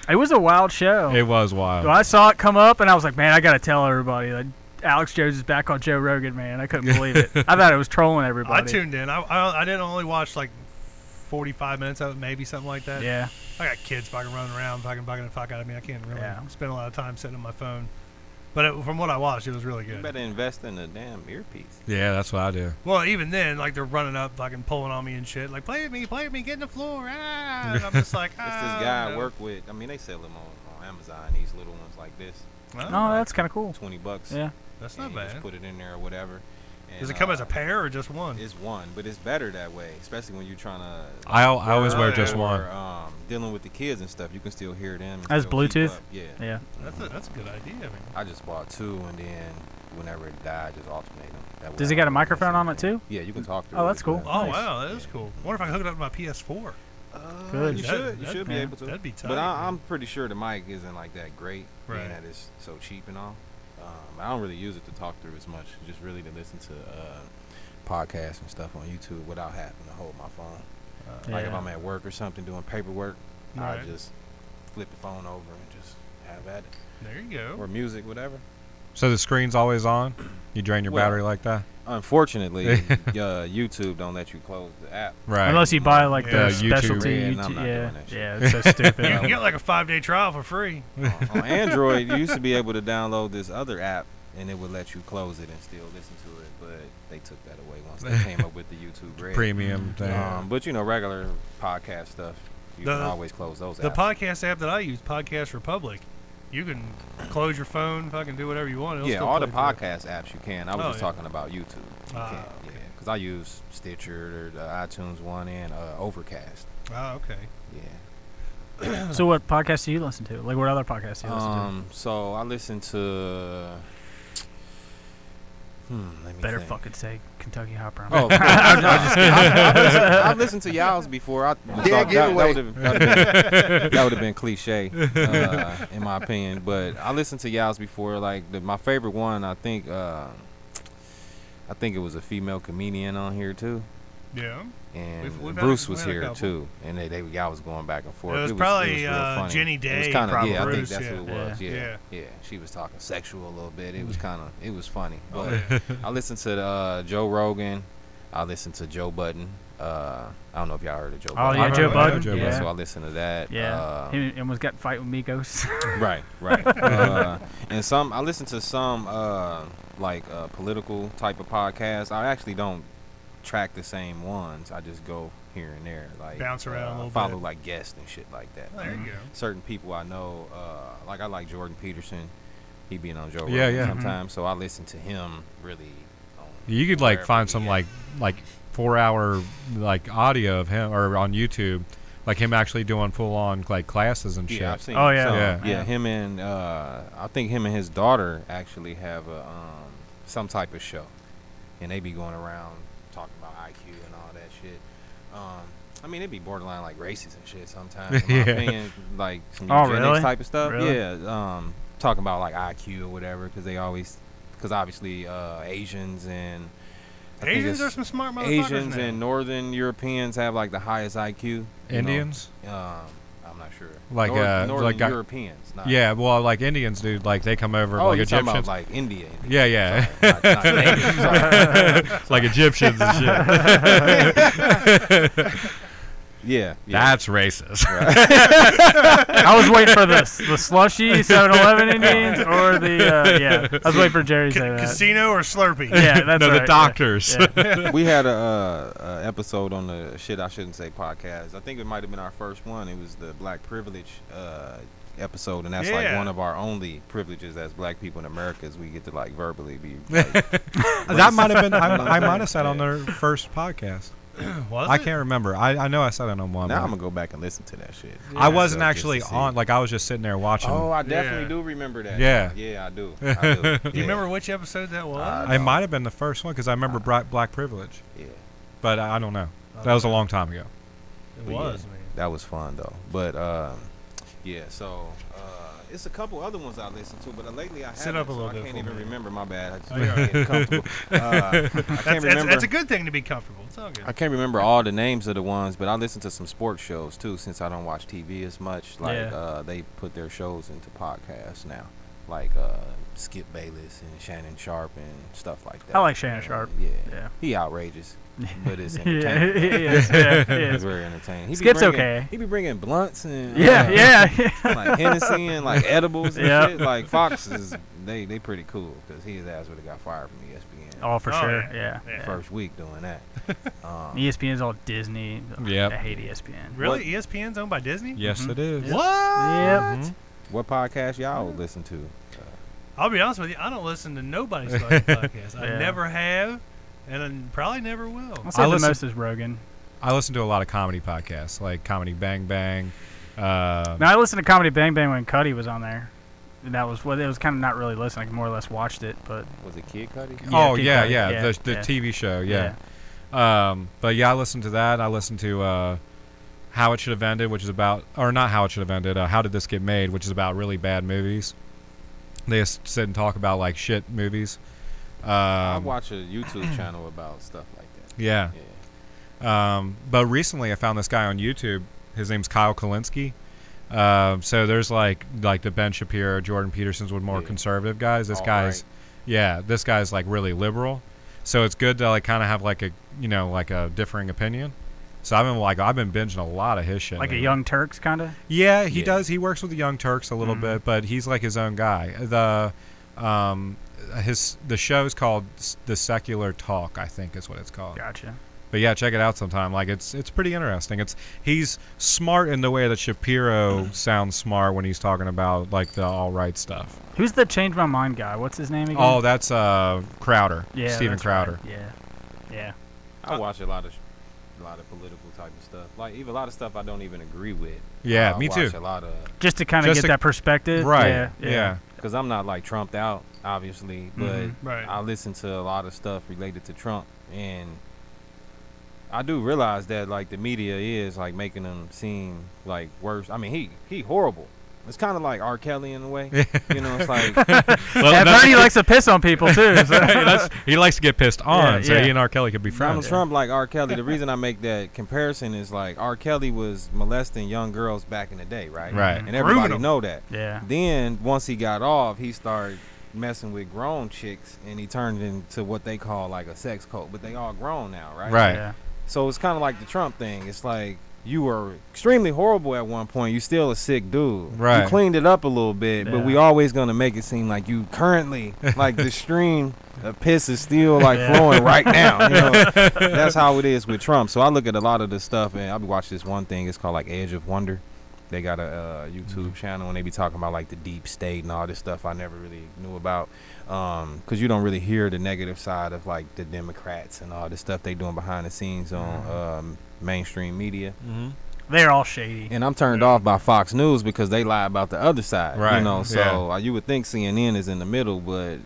It was a wild show. It was wild. So I saw it come up, and I was like, man, I gotta tell everybody that Alex Jones is back on Joe Rogan, man. I couldn't believe it. I thought it was trolling everybody. I tuned in. I didn't only watch like 45 minutes of it, maybe something like that. Yeah. I got kids fucking running around, fucking bugging the fuck out of me. I can't really spend a lot of time sitting on my phone. But from what I watched, it was really good. You better invest in a damn earpiece. Yeah, that's what I do. Well, even then, like, they're running up, fucking pulling on me and shit. Like, play with me, get in the floor. Ah! And I'm just like, It's this guy I work with. I mean, they sell them on Amazon, these little ones like this. No, that's kind of cool. $20. Yeah. That's not You bad. just put it in there or whatever. And, Does it come as a pair or just one? It's one, but it's better that way, especially when you're trying to. I always wear just one. Dealing with the kids and stuff, you can still hear them. As still keep Bluetooth? up. Yeah. Yeah. That's a good idea. I mean, I just bought two, and then whenever it died, just alternate them. That way Does it I got a don't microphone on it listen. too? Yeah, you can talk through Oh, it that's as cool. well. oh Nice. wow, that is cool. I wonder if I can hook it up to my PS4. Good. You should be yeah. able to. That'd be tight. But I'm pretty sure the mic isn't like that great, being Right. that it's so cheap and all. I don't really use it to talk through as much, just really to listen to podcasts and stuff on YouTube without having to hold my phone. Like if I'm at work or something doing paperwork, Right. I just flip the phone over and just have at it. There you go. Or music, whatever. So the screen's always on? You drain your Well, battery like that? Unfortunately, YouTube don't let you close the app. Right. Unless you buy like Yeah. the specialty Yeah, YouTube. I'm not doing that shit. Yeah, it's so stupid. You can get like a 5-day trial for free. On Android, you used to be able to download this other app, and it would let you close it and still listen to it, but they took that away once they came up with the YouTube Red. Premium thing. But regular podcast stuff, you can always close those The apps. podcast app that I use, Podcast Republic, you can close your phone, fucking do whatever you want. It'll Yeah, still all the play for you. podcast apps you can. I was just talking about YouTube. You can't, okay. yeah, because I use Stitcher, or the iTunes one, and Overcast. Oh, okay. Yeah. So what podcasts do you listen to? Like what other podcasts do you listen So I listen to. Let me Better think. fucking say Kentucky Hot Brown. Oh, I've listened to y'all's before. That would have been cliche, in my opinion. But I listened to y'all's before. Like my favorite one, I think it was a female comedian on here too. Yeah. And We've Bruce had was a here couple. too, and y'all was going back and forth. It was probably real funny. Jenny It Day, was kinda, probably. yeah, I think Bruce, that's yeah. who it was. Yeah. Yeah. She was talking sexual a little bit. It was it was funny. Oh, But yeah. I listened to Joe Rogan. I listened to Joe Budden. I don't know if y'all heard of Joe Oh Budden. yeah, Joe Budden. Joe Yeah. So I listened to that. Yeah. He almost got in a fight with Migos. Right. And I listen to some political type of podcasts. I actually don't track the same ones. I just go here and there, like Bounce around a little follow bit. like guests and shit like that. There you go. Certain people I know, like I like Jordan Peterson. He being on Joe Rogan Yeah. sometimes, so I listen to him really. You could like wherever find he some at. like 4-hour like audio of him or on YouTube, like him actually doing full on like classes and shit. Yeah, I've seen Oh, yeah. some. Yeah. Yeah, him and I think him and his daughter actually have a some type of show, and they be going around talking about IQ and all that shit. I mean, it'd be borderline like racist and shit sometimes. In my opinion, like some eugenics really? type of stuff. Really? Yeah, talking about like IQ or whatever, because obviously Asians and I think Asians it's are some smart motherfuckers Asians now. and Northern Europeans have like the highest IQ. you know. Indians? I'm not sure. Like, Northern like Europeans. Not, Yeah, well, like Indians do, like they come over Oh, like you're talking Egyptians. about like India. Yeah, yeah. Sorry, not natives, sorry. Like Egyptians and shit. Yeah. That's racist. I was waiting for the slushy 7-Eleven Indians or the I was waiting for Jerry to say that. Casino or Slurpee? Yeah, that's No, right. the doctors. Yeah. We had a episode on the Shit I Shouldn't Say podcast. I think it might have been our first one. It was the Black Privilege episode, and that's like Yeah. one of our only privileges as Black people in America is we get to like verbally be. Like, That might have been. I might have sat on their first podcast. Was I it? can't remember. I know I said it on one. Now I'm gonna go back and listen to that shit. I wasn't Just actually to see on. it. Like I was just sitting there watching. Oh, I definitely Yeah. do remember that. Yeah. Yeah, I do. I do. Do you remember which episode that was? It might have been the first one because I remember Black Privilege, Yeah. but I don't know. That was a long time ago. It But was, yeah, man. that was fun though. But yeah, so it's a couple other ones I listen to, but lately I haven't. Sit up a so little I bit can't for even me. remember. My bad. I just Oh, you're getting comfortable. I can't remember. That's a good thing to be comfortable. It's all good. I can't remember all the names of the ones, but I listen to some sports shows too. Since I don't watch TV as much, like they put their shows into podcasts now, like Skip Bayless and Shannon Sharp and stuff like that. I like Shannon Sharp. Yeah, he outrageous, but it's Yeah, entertaining. he is. Yeah, he It's is. very entertaining. He be Skip's bringing- okay. He be bringing blunts and Yeah. like Hennessy and like edibles and Yep. shit. Like Fox is they pretty cool because his ass would have got fired from ESPN. Oh, for Oh, sure. yeah. Yeah. First week doing that. ESPN's all Disney. Yep. I hate ESPN. Really? ESPN's owned by Disney? Yes, Mhm. it is. What? Yep. Mhm. What podcast y'all listen to? I'll be honest with you. I don't listen to nobody's fucking podcast. I Yeah. never have, and I probably never will. I'll say I the listen- most is Rogan. I listen to a lot of comedy podcasts, like Comedy Bang Bang. Now I listened to Comedy Bang Bang when Cuddy was on there. And that was it was kind of not really listening. I more or less watched it, but Was it Kid Cudi? Oh Kid yeah, Cudi, yeah, the TV show, yeah. But yeah, I listened to that. I listened to How It Should Have Ended, which is about, or not How It Should Have Ended. How Did This Get Made, which is about really bad movies. They just sit and talk about like shit movies. I watch a YouTube channel about stuff like that. Yeah. Yeah. But recently I found this guy on YouTube. His name's Kyle Kalinske. So there's like the Ben Shapiro, Jordan Peterson's with more conservative guys. This All guy's, right. this guy's like really liberal. So it's good to like kind of have like a like a differing opinion. So I've been binging a lot of his shit. like a lately. Young Turks kind of. Yeah, he Yeah. does. He works with the Young Turks a little bit, but he's like his own guy. The show's called The Secular Talk, I think is what it's called. Gotcha. But yeah, check it out sometime. Like it's pretty interesting. He's smart in the way that Shapiro sounds smart when he's talking about like the all right stuff. Who's the Change My Mind guy? What's his name again? Oh, that's Crowder. yeah, Steven that's Crowder. right. Yeah. I watch a lot of political type of stuff. Like even a lot of stuff I don't even agree with. Yeah, I me watch too. A lot of Just to kind of Just get to- that perspective. Right. Yeah. because I'm not like Trumped out, obviously, but Right. I listen to a lot of stuff related to Trump, and I do realize that like the media is like making him seem like worse. I mean, he horrible. It's kind of like R. Kelly in a way. You know, it's like I've heard he likes to piss on people too. So. he likes to get pissed on, Yeah, so yeah. he and R. Kelly could be Donald friends. Trump like R. Kelly. The reason I make that comparison is like R. Kelly was molesting young girls back in the day, right? Right. And everybody them. know that. Yeah. Then once he got off, he started messing with grown chicks, and he turned into what they call like a sex cult. But they all grown now, right? Right. Yeah. So it's kind of like the Trump thing. It's like you were extremely horrible at one point. You still a sick dude. Right. You cleaned it up a little bit, but Yeah. we always gonna make it seem like you currently like the stream of piss is still like Yeah. flowing right now. You know? That's how it is with Trump. So I look at a lot of the stuff, and I'll be watching this one thing. It's called like Edge of Wonder. They got a YouTube channel, and they be talking about like the deep state and all this stuff I never really knew about, because you don't really hear the negative side of like the Democrats and all the stuff they doing behind the scenes on mainstream media. Mm-hmm. They're all shady. And I'm turned off by Fox News because they lie about the other side. Right, You know, so yeah. you would think CNN is in the middle, but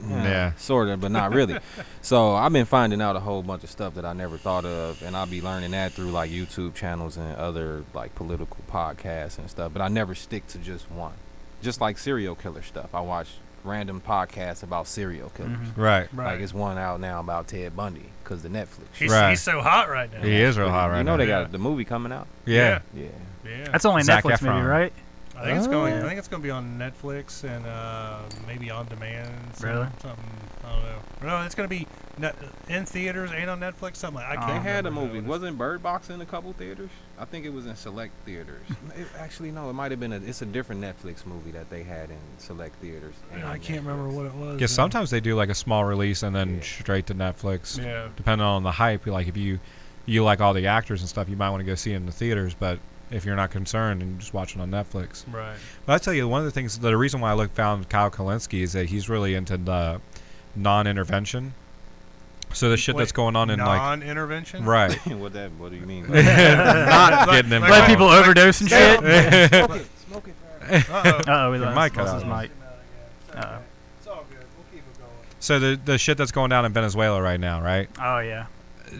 Yeah. sort of, but not really. So I've been finding out a whole bunch of stuff that I never thought of, and I'll be learning that through like YouTube channels and other like political podcasts and stuff. But I never stick to just one. Just like serial killer stuff, I watch random podcasts about serial killers. Right. Right. Like it's one out now about Ted Bundy because the Netflix. He's, Right. he's so hot right now. He is real hot right You know now. they Yeah. got the movie coming out. Yeah. Yeah. Yeah. That's only a Zac Netflix movie, Efron. right? I think it's going. Oh. I think it's going to be on Netflix and maybe on demand. Really? Something. I don't know. No, it's going to be in theaters and on Netflix. Something like I Oh. can't. They had a remember movie. what it Wasn't Bird Box in a couple theaters? I think it was in select theaters. Actually, no. It might have been it's a different Netflix movie that they had in select theaters. is. and I can't remember Netflix. what it was. Because sometimes they do like a small release and then Yeah. straight to Netflix. Yeah. Depending on the hype, like if you like all the actors and stuff, you might want to go see it in the theaters. But if you're not concerned and just watch it on Netflix. Right. But I tell you, one of the things, the reason why I found Kyle Kalinske is that he's really into the non-intervention. So the shit that's going on in non-intervention? Right. What do you mean? Not getting involved. Let people overdose and shit. Smoke it. Uh-oh. We Your lost mic cut his out. mic. Uh-oh. It's all good. We'll keep it going. So the shit that's going down in Venezuela right now, right? Oh yeah.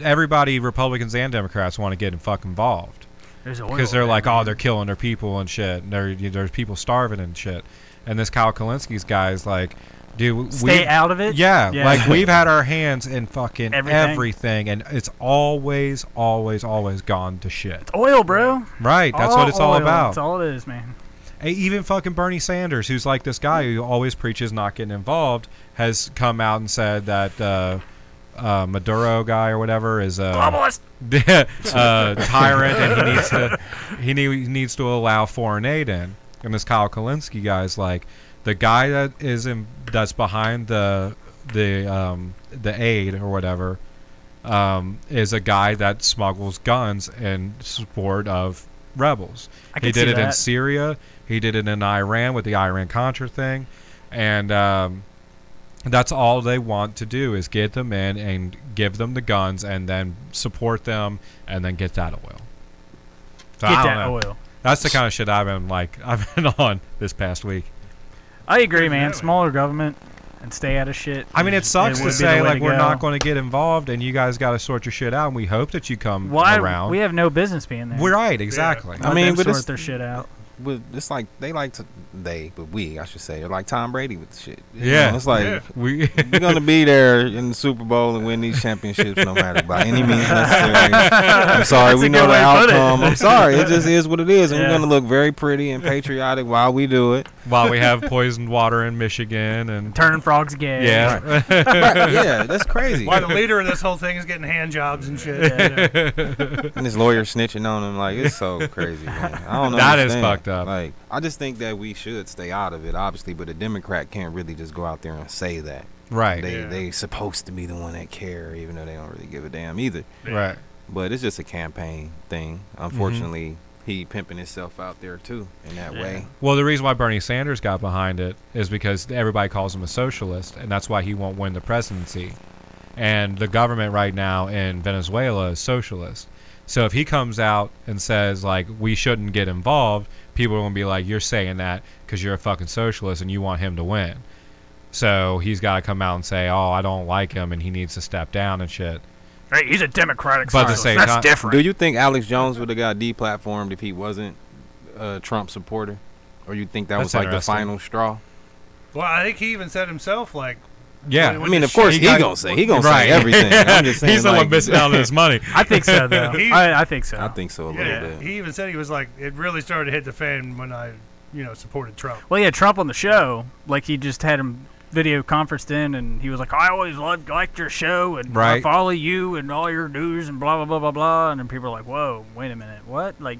Everybody, Republicans and Democrats, want to get fucking involved because they're like, oh, they're killing their people and shit. And there's people starving and shit. And this Kyle Kalinski's guy is like, dude, stay out of it. Yeah, like we've had our hands in fucking everything, and it's always gone to shit. It's oil, bro. Right, that's what it's all about. That's all it is, man. Even fucking Bernie Sanders, who's like this guy who always preaches not getting involved, has come out and said that Maduro guy or whatever is a globalist tyrant, and he needs to allow foreign aid in. And this Kyle Kalinske guy is like, the guy that's behind the aid or whatever is a guy that smuggles guns in support of rebels. He did it in Syria. He did it in Iran with the Iran-Contra thing, and that's all they want to do is get them in and give them the guns and then support them and then get that oil. So get that oil. That's the kind of shit I've been on this past week. I agree, man. Smaller government and stay out of shit. I mean, it sucks to say like we're not going to get involved, and you guys got to sort your shit out. And we hope that you come around. We have no business being there. We're right, exactly. Yeah. I mean, but sort their shit out. But it's like I should say, they're like Tom Brady with the shit. Yeah, it's like we're gonna be there in the Super Bowl and win these championships no matter by any means necessary. I'm sorry, we know the outcome. I'm sorry, it just is what it is, and we're gonna look very pretty and patriotic while we do it. While we have poisoned water in Michigan and turning frogs gay. Yeah, right. Yeah, that's crazy. Why the leader of this whole thing is getting hand jobs and shit. And his lawyer snitching on him, like, it's so crazy, man. I don't know. That is fucked up. Like, I just think that we should stay out of it, obviously, but a Democrat can't really just go out there and say that. Right. They supposed to be the one that care, even though they don't really give a damn either. Right. But it's just a campaign thing. Unfortunately, he pimping himself out there too in that way. Well, the reason why Bernie Sanders got behind it is because everybody calls him a socialist, and that's why he won't win the presidency. And the government right now in Venezuela is socialist. So if he comes out and says, like, we shouldn't get involved, people are going to be like, you're saying that because you're a fucking socialist and you want him to win. So he's got to come out and say, oh, I don't like him and he needs to step down and shit. Hey, he's a Democratic socialist. That's different. Do you think Alex Jones would have got deplatformed if he wasn't a Trump supporter? Or you think that was like the final straw? Well, I think he even said himself, like, yeah, I mean, of course he gonna say everything. I'm just saying, he's the one missing out on his money. I think so, though. I think so. I think so a little bit. He even said he was like, it really started to hit the fan when I, supported Trump. Well, yeah, Trump on the show, like he just had him video conferenced in, and he was like, I always liked your show, and I follow you and all your news and blah blah blah blah blah. And then people are like, whoa, wait a minute, what? Like,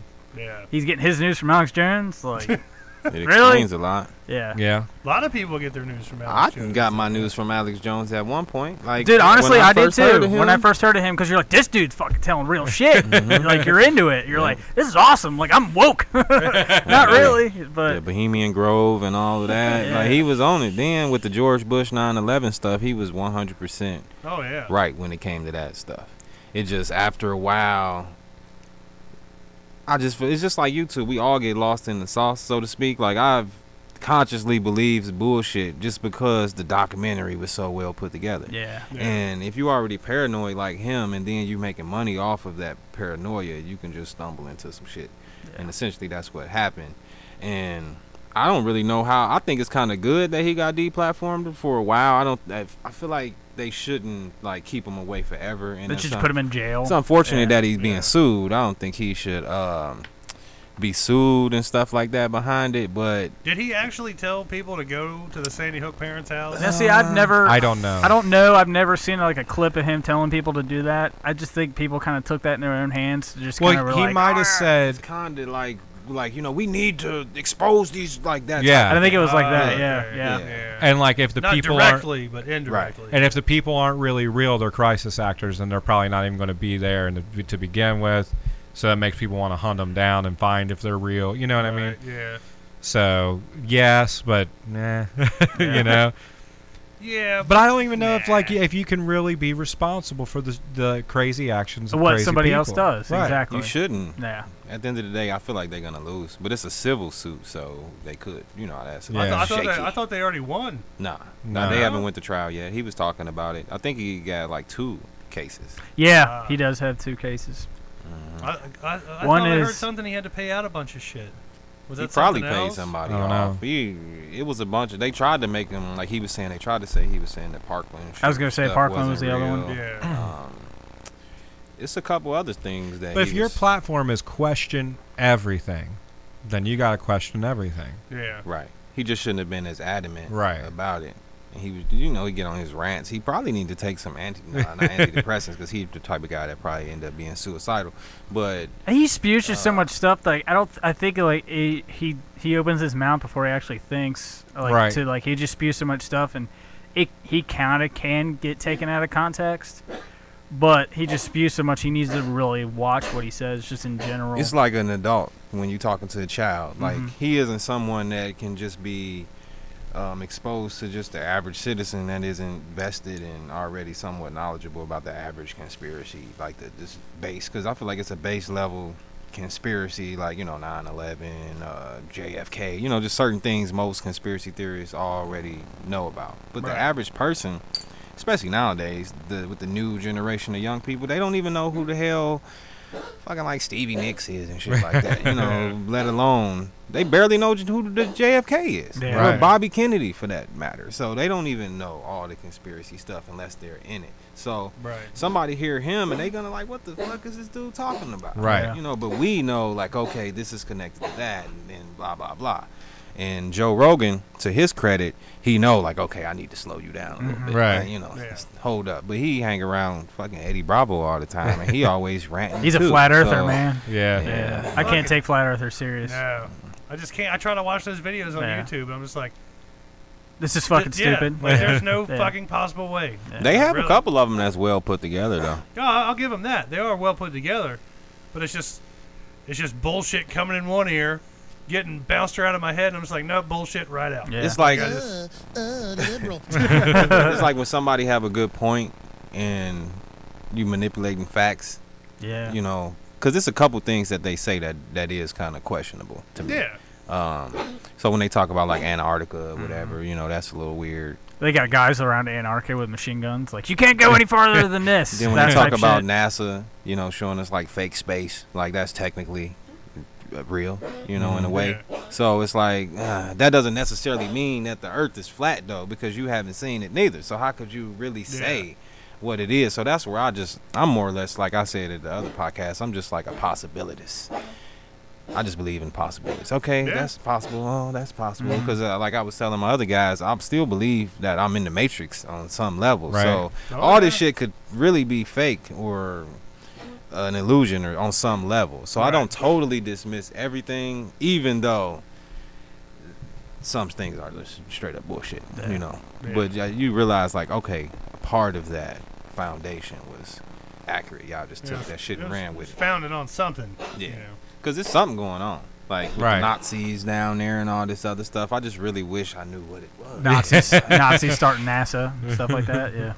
he's getting his news from Alex Jones, like. It explains a lot. Yeah. A lot of people get their news from Alex Jones. I got my news from Alex Jones at one point. Like, dude, honestly, I did too. When I first heard of him, because you're like, this dude's fucking telling real shit. Like, you're into it. You're like, this is awesome. Like, I'm woke. Not really, but Bohemian Grove and all of that. Like, he was on it. Then with the George Bush 9/11 stuff, he was 100%. Oh yeah. Right when it came to that stuff. It just after a while. It's just like YouTube. We all get lost in the sauce, so to speak. Like, I've consciously believed bullshit just because the documentary was so well put together. Yeah. And if you already paranoid like him, and then you making money off of that paranoia, you can just stumble into some shit. Yeah. And essentially, that's what happened. And I don't really know how. I think it's kind of good that he got deplatformed for a while. I feel like they shouldn't like keep him away forever. And they should just put him in jail. It's unfortunate that he's being sued. I don't think he should be sued and stuff like that behind it. But did he actually tell people to go to the Sandy Hook parents' house? Now, see, I've never. I don't know. I don't know. I've never seen like a clip of him telling people to do that. I just think people kind of took that in their own hands. Just kind of he might have said kind of like we need to expose these like that. Yeah, I don't think it was like that. Yeah. And like if the not people directly, but indirectly. Right. And if the people aren't really real, they're crisis actors, then they're probably not even going to be there to begin with. So that makes people want to hunt them down and find if they're real. You know what I mean? Yeah. So yes, but nah. You know. Yeah, but I don't even know if you can really be responsible for the crazy actions of what crazy somebody people. else does. Right. Exactly. You shouldn't. Yeah. At the end of the day, I feel like they're gonna lose, but it's a civil suit, so they could. You know, that's Yeah. I thought they already won. Nah, No. they haven't went to trial yet. He was talking about it. I think he got like 2 cases. Yeah, he does have 2 cases. I One thought I heard is- something he had to pay out a bunch of shit. Was He that probably something paid else? somebody I don't off. know. It was a bunch of. They tried to make him like he was saying. They tried to say he was saying that Parkland. I was gonna say stuff Parkland was wasn't the other real. one. Yeah. It's a couple other things that. But if he your was- platform is question everything, then you got to question everything. Yeah. right, he just shouldn't have been as adamant Right. about it. And he was, he get on his rants. He probably need to take some not antidepressants because he's the type of guy that probably end up being suicidal. But He spews just so much stuff that I think like he opens his mouth before he actually thinks. Like, Right. To like he just spews so much stuff and he kind of can get taken out of context. But he just spews so much. He needs to really watch what he says, just in general. it's like an adult when you're talking to a child. Like he isn't someone that can just be exposed to just the average citizen that isn't vested and already somewhat knowledgeable about the average conspiracy, like this base. Because I feel like it's a base level conspiracy, like 9/11, JFK. Just certain things most conspiracy theorists already know about. But the average person, especially nowadays, with the new generation of young people, they don't even know who the hell fucking like Stevie Nicks is and shit like that. Let alone they barely know who the JFK is, Yeah. or Right. Bobby Kennedy for that matter. So they don't even know all the conspiracy stuff unless they're in it. So somebody hear him and they gonna like, what the fuck is this dude talking about? Right. But we know like, okay, this is connected to that, and then blah blah blah. And Joe Rogan, to his credit, he know like, okay, I need to slow you down a little bit. Right. Hold up. But he hang around fucking Eddie Bravo all the time, and he always ranting. He's a too. flat earther, So, man. Yeah. Yeah. I can't take flat earthers serious. No. I just can't. I try to watch those videos on Yeah. YouTube, and I'm just like, This is fucking stupid. Like, there's no Yeah. fucking possible way. They have Really? a couple of them that's well put together, though. No, I'll give them that. They are well put together, but it's just bullshit coming in one ear, getting bounced out of my head, and I'm just like, no, bullshit right out. Yeah. It's like liberal. it's like when somebody have a good point and you manipulating facts. Yeah. Because it's a couple things that they say that is kind of questionable to me. Yeah. So when they talk about like Antarctica or whatever, that's a little weird. They got guys around Antarctica with machine guns. Like, you can't go any farther than this. Then when That they talk type about shit. NASA, showing us like fake space, like that's technically real, in a way. So it's like that doesn't necessarily mean that the Earth is flat though, because you haven't seen it neither. So how could you really say what it is? So that's where I'm more or less, like I said at the other podcast, I'm just like a possibilitist. I just believe in possibilities. Okay, that's possible. Oh, that's possible. Because like I was telling my other guys, I still believe that I'm in the Matrix on some level. Right. So all this shit could really be fake or an illusion or on some level. So I don't totally dismiss everything, even though some things are just straight up bullshit, But you realize like, okay, a part of that foundation was accurate. Y'all just took that shit and ran with it. Founded on something. Yeah. Because there's something going on. Like with the Nazis down there and all this other stuff. I just really wish I knew what it was. Nazis starting NASA and stuff like that. Yeah.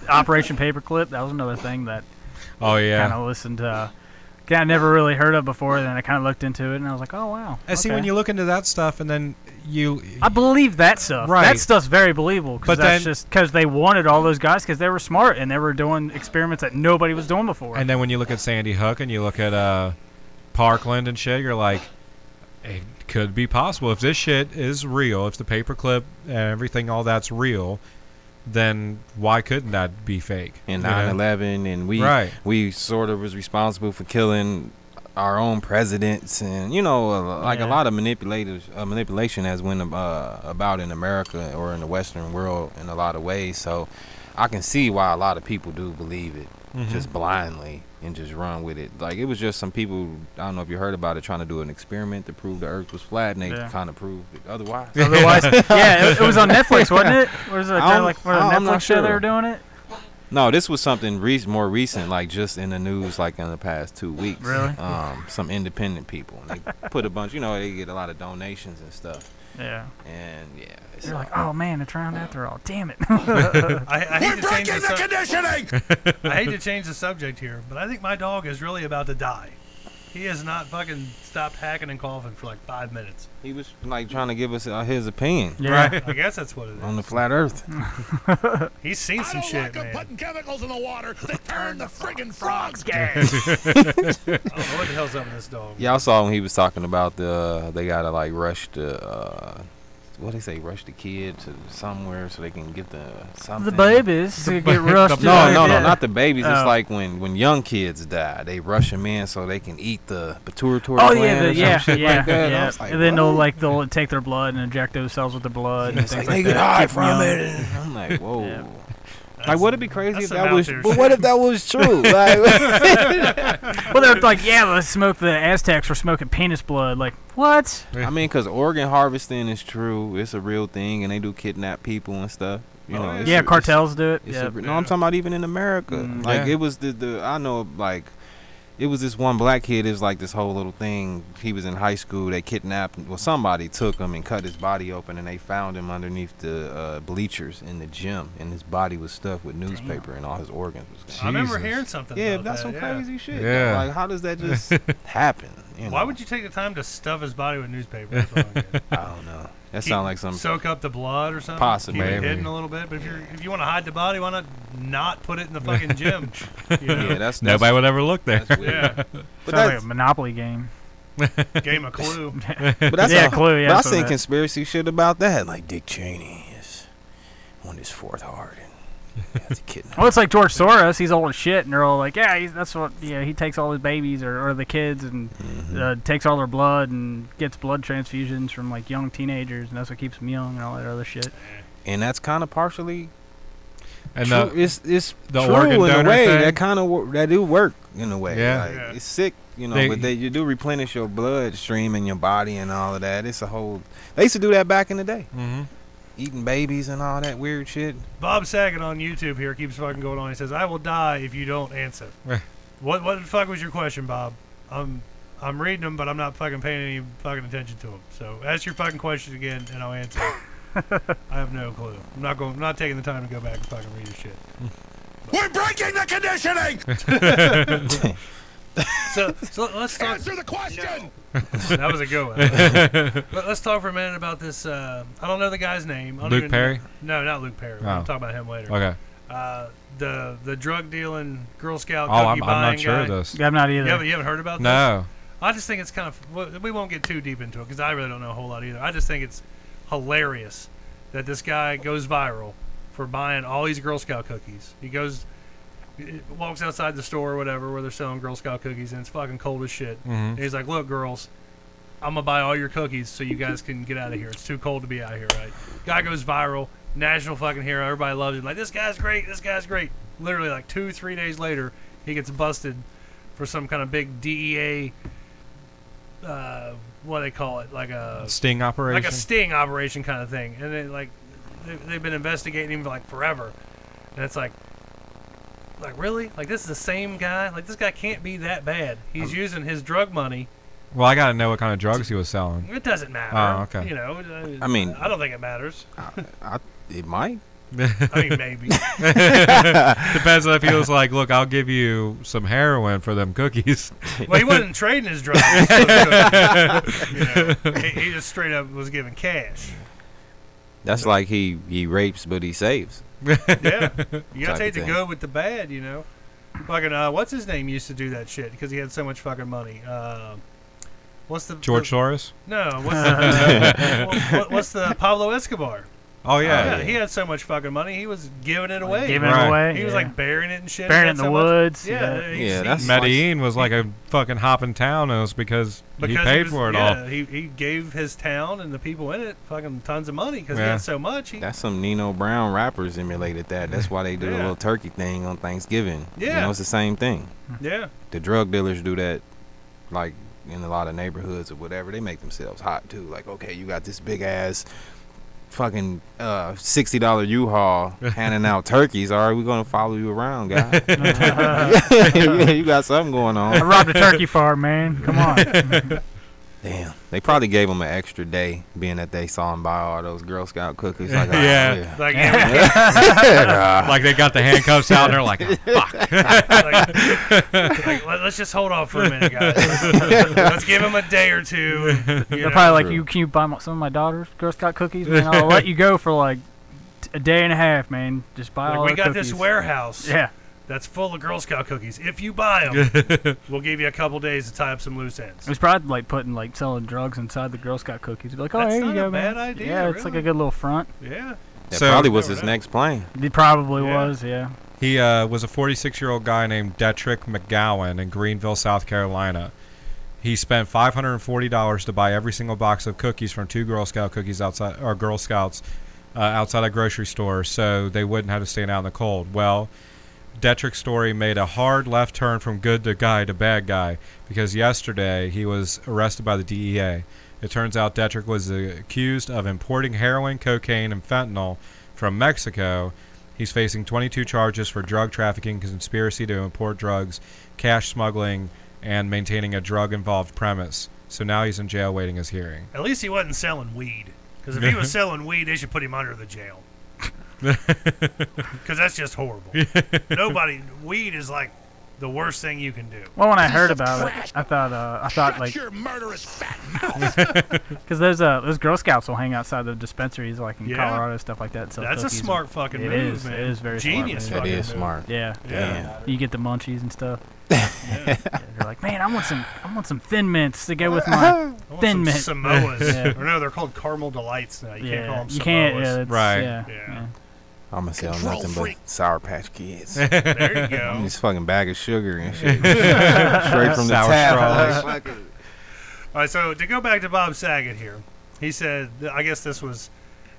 Operation Paperclip. That was another thing that kind of listened to. I never really heard of before. Then I kind of looked into it and I was like, oh wow. And see, when you look into that stuff, and then I believe that stuff. Right. That stuff's very believable. But that's then, just because they wanted all those guys because they were smart and they were doing experiments that nobody was doing before. And then when you look at Sandy Hook and you look at Parkland and shit, you're like, it could be possible. If this shit is real, if the paperclip and everything, all that's real, then why couldn't that be fake? And 9/11, and we sort of was responsible for killing our own presidents, and a lot of manipulation has went about in America or in the Western world in a lot of ways. So I can see why a lot of people do believe it just blindly and just run with it. Like it was just some people, I don't know if you heard about it, trying to do an experiment to prove the Earth was flat, and they kind of proved it otherwise. It was on Netflix, wasn't it? Or was it like a I'm Netflix not show sure. they were doing it? No, this was something more recent, like just in the news, like in the past 2 weeks. Really? Some independent people. And they put a bunch, they get a lot of donations and stuff. Yeah. And yeah, it's You're like, oh man, it's round after all. Damn it. I hate to change Breaking the conditioning! I hate to change the subject here, but I think my dog is really about to die. He has not fucking stopped hacking and coughing for like 5 minutes. he was like trying to give us his opinion Yeah. I guess that's what it is. on the flat Earth. He's seen some I don't shit, like 'em man. putting chemicals in the water that turn the friggin' frogs gay. I don't know what the hell's up with this dog. Y'all saw when he was talking about they gotta like rush the what they say, rush the kid to somewhere so they can get the something. The babies to get rushed. No, to- not the babies. It's Oh. like when young kids die, they rush them in so they can eat the pituitary Oh gland yeah, or some shit like that. And I was like, and then what? they'll take their blood and inject those cells with the blood. and It's like things they get that. high Keep 'em from young. it. And I'm like, whoa. Yeah. Like, would it be crazy if that's some that out was? there But shit. what if that was true? Like, Well, they're like, yeah, let's smoke. The Aztecs were smoking penis blood. Like, what? I mean, because organ harvesting is true. It's a real thing, and they do kidnap people and stuff. You know, it's Yeah, a- cartels do it. It's Yeah. no, I'm talking about even in America. Mm, Like yeah. it was the I know like it was this one black kid. It was like this whole little thing. He was in high school. They kidnapped. Well, somebody took him and cut his body open, and they found him underneath the bleachers in the gym, and his body was stuffed with newspaper, and all his organs was I gone. remember Jesus. hearing something Yeah, about that's that. some crazy shit. Yeah. Like, how does that just happen? You know? Why would you take the time to stuff his body with newspaper? That's what I don't get. I don't know. That sounds like some. Soak up the blood or something. Possibly. Keep it Maybe. hidden a little bit. But if you want to hide the body, why not put it in the fucking gym? You know? Yeah, that's Nobody would ever look there. That's weird. Yeah. But Sounds like that's, a Monopoly game. Game of Clue. but that's Yeah, a, Clue, yeah, But I so seen that- conspiracy shit about that. Like Dick Cheney is on his fourth heart and has a kidnap. Well, it's like George Soros. He's old as shit, and they're all like, yeah, that's what. Yeah, he takes all his babies or the kids and takes all their blood and gets blood transfusions from like young teenagers, and that's what keeps them young and all that other shit. And that's kind of partially And true. the, It's the true organ in a donor way. thing? That kind of that do work in a way. Yeah. Like, Yeah. it's sick, you know. They- but you do replenish your bloodstream in your body and all of that. It's a whole. They used to do that back in the day, Mhm. eating babies and all that weird shit. Bob Saget on YouTube here keeps fucking going on. He says, "I will die if you don't answer." What the fuck was your question, Bob? I'm reading them, but I'm not fucking paying any fucking attention to them. So ask your fucking question again, and I'll answer. I have no clue. I'm not taking the time to go back and fucking read your shit. We're breaking the conditioning! So let's talk. Answer the question! That was a good one. Let's talk for a minute about this. I don't know the guy's name. I don't Luke even Perry? No, not Luke Perry. Oh. We'll talk about him later. Okay. The drug dealing Girl Scout Oh, cookie I'm buying not sure guy. of this. I'm not either. You haven't heard about this? No. I just think it's kind of. Well, we won't get too deep into it because I really don't know a whole lot either. I just think it's hilarious that this guy goes viral for buying all these Girl Scout cookies. He walks outside the store or whatever where they're selling Girl Scout cookies and it's fucking cold as shit. Mhm. And he's like, "Look, girls, I'm gonna buy all your cookies so you guys can get out of here. It's too cold to be out here, right?" Guy goes viral, national fucking hero. Everybody loves him. Like, this guy's great. This guy's great. Literally, like 2-3 days later, he gets busted for some kind of big DEA. What do they call it? Like a Sting operation. like a sting operation kind of thing. And they they've been investigating him for like forever. And it's like really? Like, this is the same guy? Like, this guy can't be that bad. He's using his drug money. Well, I gotta know what kind of drugs he was selling. It doesn't matter. Oh, okay. You know, I mean- I don't think it matters. It might. I mean, maybe. Depends on if he was like, look, I'll give you some heroin for them cookies. Well, he wasn't trading his drugs. You know, he just straight up was giving cash. That's like he rapes, but he saves. Yeah. You gotta Type take of the thing. good with the bad, you know. Fucking, what's his name used to do that shit because he had so much fucking money. What's the George Soros? No, what's the Pablo Escobar? Oh Yeah, yeah. he had so much fucking money, he was giving it away. Giving Right. it away. He was yeah. like burying it and shit. Burying He it in had the so much- woods. Yeah, Yeah, that's- Medellin was like a fucking hopping town, and it was because he paid for it all. He gave his town and the people in it fucking tons of money because he Yeah. had so much. That's some Nino Brown rappers emulated that. That's why they do the Yeah. little turkey thing on Thanksgiving. You Yeah. know, it's the same thing. Yeah. The drug dealers do that, like in a lot of neighborhoods or whatever. They make themselves hot too. Like, okay, you got this big ass fucking $60 U-Haul handing out turkeys. All right, we're gonna follow you around, guy. You got something going I on. robbed a turkey farm, man. Come on. Damn. They probably gave him an extra day, being that they saw him buy all those Girl Scout cookies. Like, oh, Yeah. Like, Like they got the handcuffs out and they're like, oh, fuck. let's just hold off for a minute, guys. Let's give him a day or two. They're probably like, can you buy some of my daughter's Girl Scout cookies? Man, I'll let you go for like a day and a half, man. Just buy all we the got cookies. this warehouse. Yeah. That's full of Girl Scout cookies. If you buy them, we'll give you a couple days to tie up some loose ends. It was probably like selling drugs inside the Girl Scout cookies. Be like, oh, That's here you not go, a man. bad idea, Yeah, it's like really. a good little front. Yeah. That So- probably was his next plane. It probably Yeah. was, yeah. He was a 46-year-old guy named Detrick McGowan in Greenville, South Carolina. He spent $540 to buy every single box of cookies from 2 Girl Scout cookies outside, or Girl Scouts outside a grocery store, so they wouldn't have to stand out in the cold. Well, Detrick's story made a hard left turn from good to guy to bad guy, because yesterday he was arrested by the DEA. It turns out Detrick was accused of importing heroin, cocaine, and fentanyl from Mexico. He's facing 22 charges for drug trafficking, conspiracy to import drugs, cash smuggling, and maintaining a drug-involved premise. So now he's in jail waiting his hearing. At least he wasn't selling weed. Because if he was selling weed, they should put him under the jail. Because that's just horrible. Weed is like the worst thing you can do. Well, when I heard about it, I thought like, your murderous fat mouth. because those Girl Scouts will hang outside the dispensaries, like in Yeah. Colorado, stuff like that. So That's a smart fucking move, man. It is very Genius smart. That fucking is move. smart. Yeah. Yeah. You get the munchies and stuff. Yeah, they're like, man, I want some Thin Mints to go with my I want Thin some Mint. Samoas. Yeah. Or no, they're called caramel delights now. You can't call them Samoas. You can't. Yeah, that's, Right. Yeah. Yeah. I'm gonna sell Control nothing freak. but Sour Patch Kids. There you I'm go. just fucking bag of sugar and shit. Straight from the Sour tap. straws. Like, All right, so to go back to Bob Saget here, he said, I guess this was,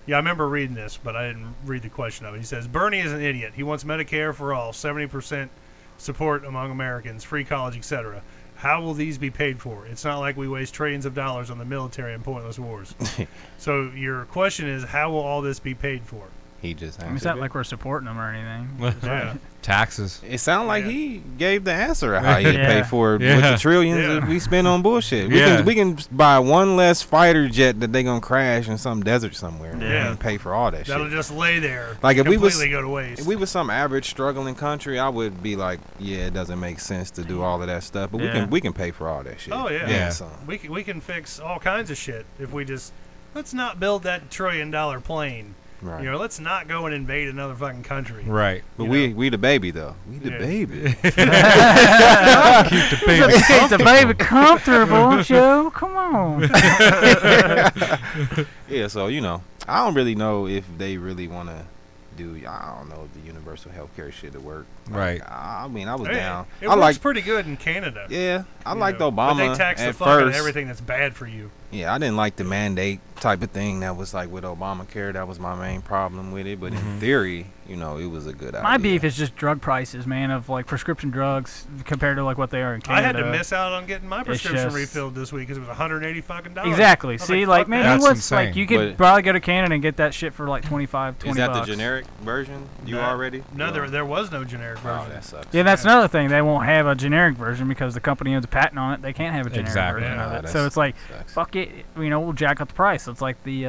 I remember reading this, but I didn't read the question of it. He says, Bernie is an idiot. He wants Medicare for all, 70% support among Americans, free college, etc. How will these be paid for? It's not like we waste trillions of dollars on the military and pointless wars. So your question is, how will all this be paid for? he just It's answered not it. like we're supporting them or anything. Yeah. Taxes. It sounded like Yeah. he gave the answer of how he'd Yeah. pay for it with Yeah. the trillions Yeah. that we spend on bullshit. Yeah. We can buy one less fighter jet that they gonna crash in some desert somewhere Yeah. and pay for all that That'll shit. just lay there. Like, if we was- completely go to waste. If we was some average struggling country, I would be like, yeah, it doesn't make sense to do all of that stuff. But Yeah. we can pay for all that shit. Oh, yeah. Yeah. Some. we can fix all kinds of shit if we just let's not build that $1 trillion plane. Right. You know, let's not go and invade another fucking country. Right. But you we the baby though. We the Yeah. baby. Keep the baby. Keep the baby comfortable, Joe. Come on. Yeah, so I don't really know if they really want to do. I don't know if the universal healthcare shit to work. Right. I mean, I was Hey, down. It I works like. pretty good in Canada. Yeah, I you liked know. Obama But they tax the at fuck out of first. everything that's bad for you. Yeah, I didn't like the mandate type of thing that was like with Obamacare. That was my main problem with it. But in theory, it was a good idea. My beef is just drug prices, man, of like prescription drugs compared to like what they are in I had Canada. to miss out on getting my prescription just- refilled this week because it was $180 fucking dollars. Exactly. I was See, like, like, fuck man, that. That's what's insane. like you could But- probably go to Canada and get that shit for like 25, 20 Is that bucks. the generic version? You No. already? No, there was no generic Oh, version. that sucks. Yeah, that's another thing. They won't have a generic version because the company owns a patent on it. They can't have a generic Exactly. version Yeah, of it. that's- So it's like, sucks. fuck it. We'll jack up the price. It's like the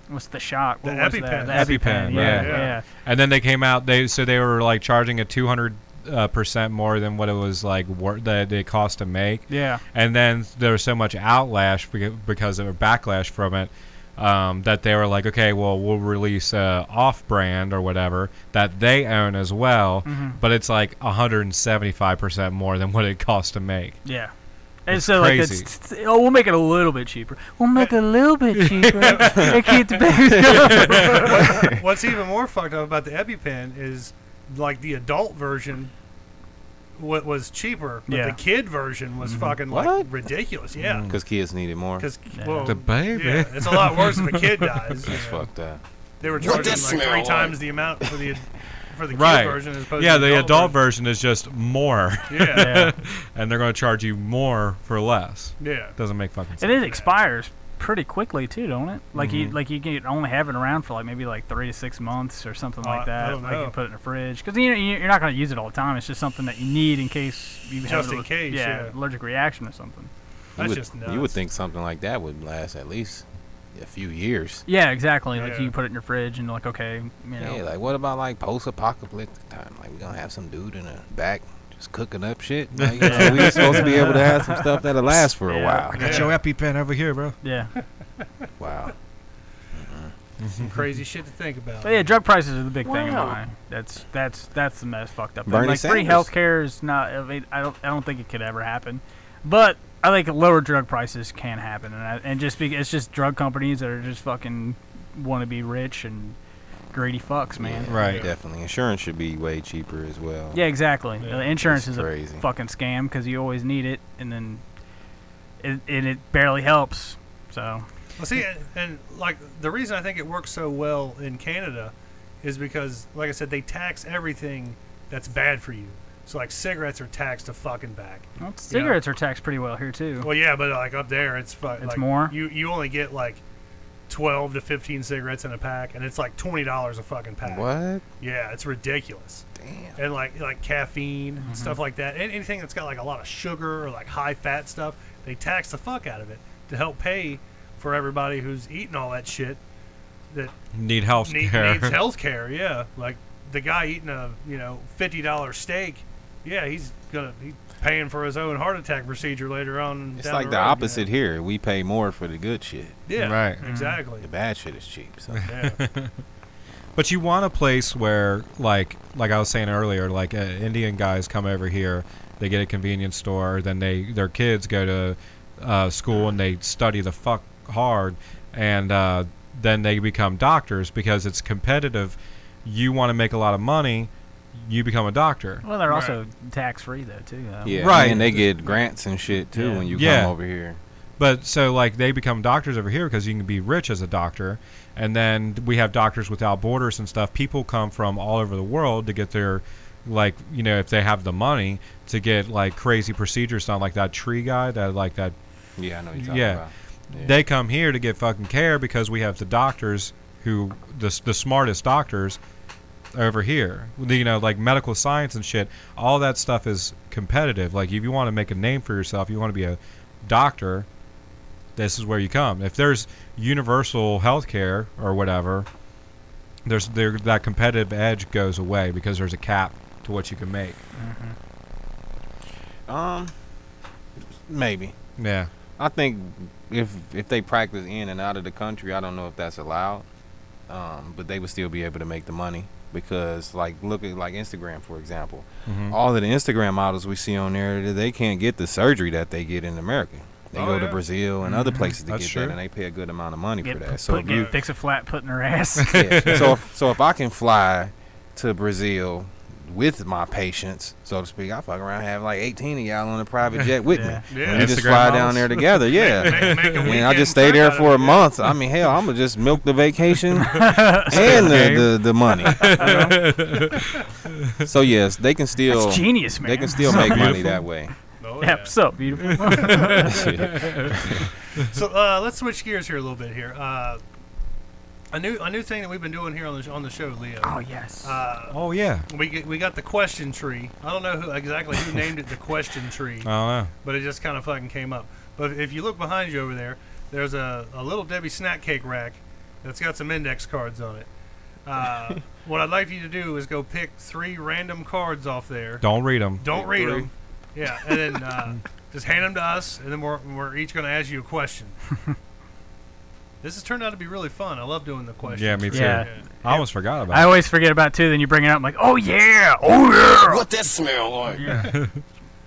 what's the shot? The What was EpiPen. that? The EpiPen, Yeah, yeah. yeah. And then they came out. They were like charging a 200% more than what it was like that it cost to make. Yeah. And then there was so much outlash because of a backlash from it that they were like, okay, well, we'll release off-brand or whatever that they own as well, but it's like 175% more than what it cost to make. Yeah. And It's so crazy. like we'll make it a little bit cheaper. We'll make it a little bit cheaper and keep the baby. What's even more fucked up about the EpiPen is like the adult version was cheaper, but Yeah. the kid version was fucking like What? ridiculous. Yeah. Because kids needed more. Because Yeah. The baby. yeah, it's a lot worse if a kid dies. That's fucked up. They were What charging does like smell 3 like? times the amount for the kid Right. version as opposed Yeah, to the adult version is just more, Yeah. Yeah. and they're going to charge you more for less. Yeah. Doesn't make fucking sense. And it expires pretty quickly too, don't it? Like you can only have it around for like maybe like 3 to 6 months or something like I that. don't Like know. you put it in the fridge because you're not going to use it all the time. It's just something that you need in case you have Just in case, yeah. allergic reaction or something. That's just nuts. You would think something like that would last at least a few years. Yeah, exactly. Like Yeah. you put it in your fridge and like, okay, you know. Yeah, like what about like post-apocalyptic time? Like we gonna have some dude in the back just cooking up shit. Like, you know, we supposed to be able to have some stuff that'll last for a while. I got your EpiPen over here, bro. Yeah. Wow. Some crazy shit to think about. But yeah, drug prices are the big thing in mine. That's the most fucked up thing. Bernie Like free Sanders. healthcare is not. I mean, I don't think it could ever happen. But I think lower drug prices can happen, and it's just drug companies that are just fucking want to be rich and greedy fucks, man. Yeah, Right. Definitely. Insurance should be way cheaper as well. Yeah, exactly. Yeah. Insurance It's is crazy. a fucking scam because you always need it, and then it barely helps. So. Well, see, and like the reason I think it works so well in Canada is because, like I said, they tax everything that's bad for you. So like cigarettes are taxed a fucking back. Well, cigarettes are taxed pretty well here too. Well, yeah, but like up there, it's like more? You only get like 12 to 15 cigarettes in a pack, and it's like $20 a fucking pack. What? Yeah, it's ridiculous. Damn. And like caffeine, stuff like that. Anything that's got like a lot of sugar or like high fat stuff, they tax the fuck out of it to help pay for everybody who's eating all that shit that Need health care. needs health care. Yeah, like the guy eating a $50 steak. Yeah, he's paying for his own heart attack procedure later on. It's down like the road, opposite here. We pay more for the good shit. Yeah, Right. Exactly. The bad shit is cheap. So. Yeah. But you want a place where, like I was saying earlier, like Indian guys come over here, they get a convenience store, then their kids go to school and they study the fuck hard, and then they become doctors because it's competitive. You want to make a lot of money, you become a doctor. Well, they're also tax free though too. Yeah, Right. and they get grants and shit too when you Yeah. come over here. But so like they become doctors over here because you can be rich as a doctor, and then we have Doctors Without Borders and stuff. People come from all over the world to get their, like, if they have the money to get like crazy procedures done, like that tree guy that like that. Yeah, I know what you're talking Yeah. about. Yeah. They come here to get fucking care because we have the doctors who the smartest doctors over here. Like medical science and shit. All that stuff is competitive. Like if you want to make a name for yourself, you want to be a doctor, this is where you come. If there's universal health care or whatever, that competitive edge goes away because there's a cap to what you can make. Maybe. Yeah. I think if they practice in and out of the country, I don't know if that's allowed. But they would still be able to make the money because, like, look at like Instagram, for example. All of the Instagram models we see on there, they can't get the surgery that they get in America. They go to Brazil and other places to That's get true. that, and they pay a good amount of money for that. So if you, fix a flat put in her ass. yeah. So if I can fly to Brazil with my patients, so to speak, I fuck around and have like 18 of y'all on a private jet with me. Yeah. And we just Instagram fly models? down there together. Yeah. Make a And I weekend just stay trip there out of for it, a month. I mean, hell, I'm gonna just milk the vacation and the money. So yes, they can still That's genius, man. they can still make money that way. Oh, Yep, so beautiful. So let's switch gears here a little bit here. A new thing that we've been doing here on the show, Leo. Oh yes. Oh yeah. We got the question tree. I don't know exactly who named it the question tree, I don't know. but it just kind of fucking came up. But if you look behind you over there, there's a little Debbie snack cake rack that's got some index cards on it. What I'd like you to do is go pick 3 random cards off there. Don't read them. Don't Pick read 3. them. Yeah, and then just hand them to us, and then we're each going to ask you a question. This has turned out to be really fun. I love doing the questions. Yeah, me too. Yeah. I almost forgot about I it. always forget about it too. Then you bring it up, I'm like, oh yeah, oh yeah. What that smell like?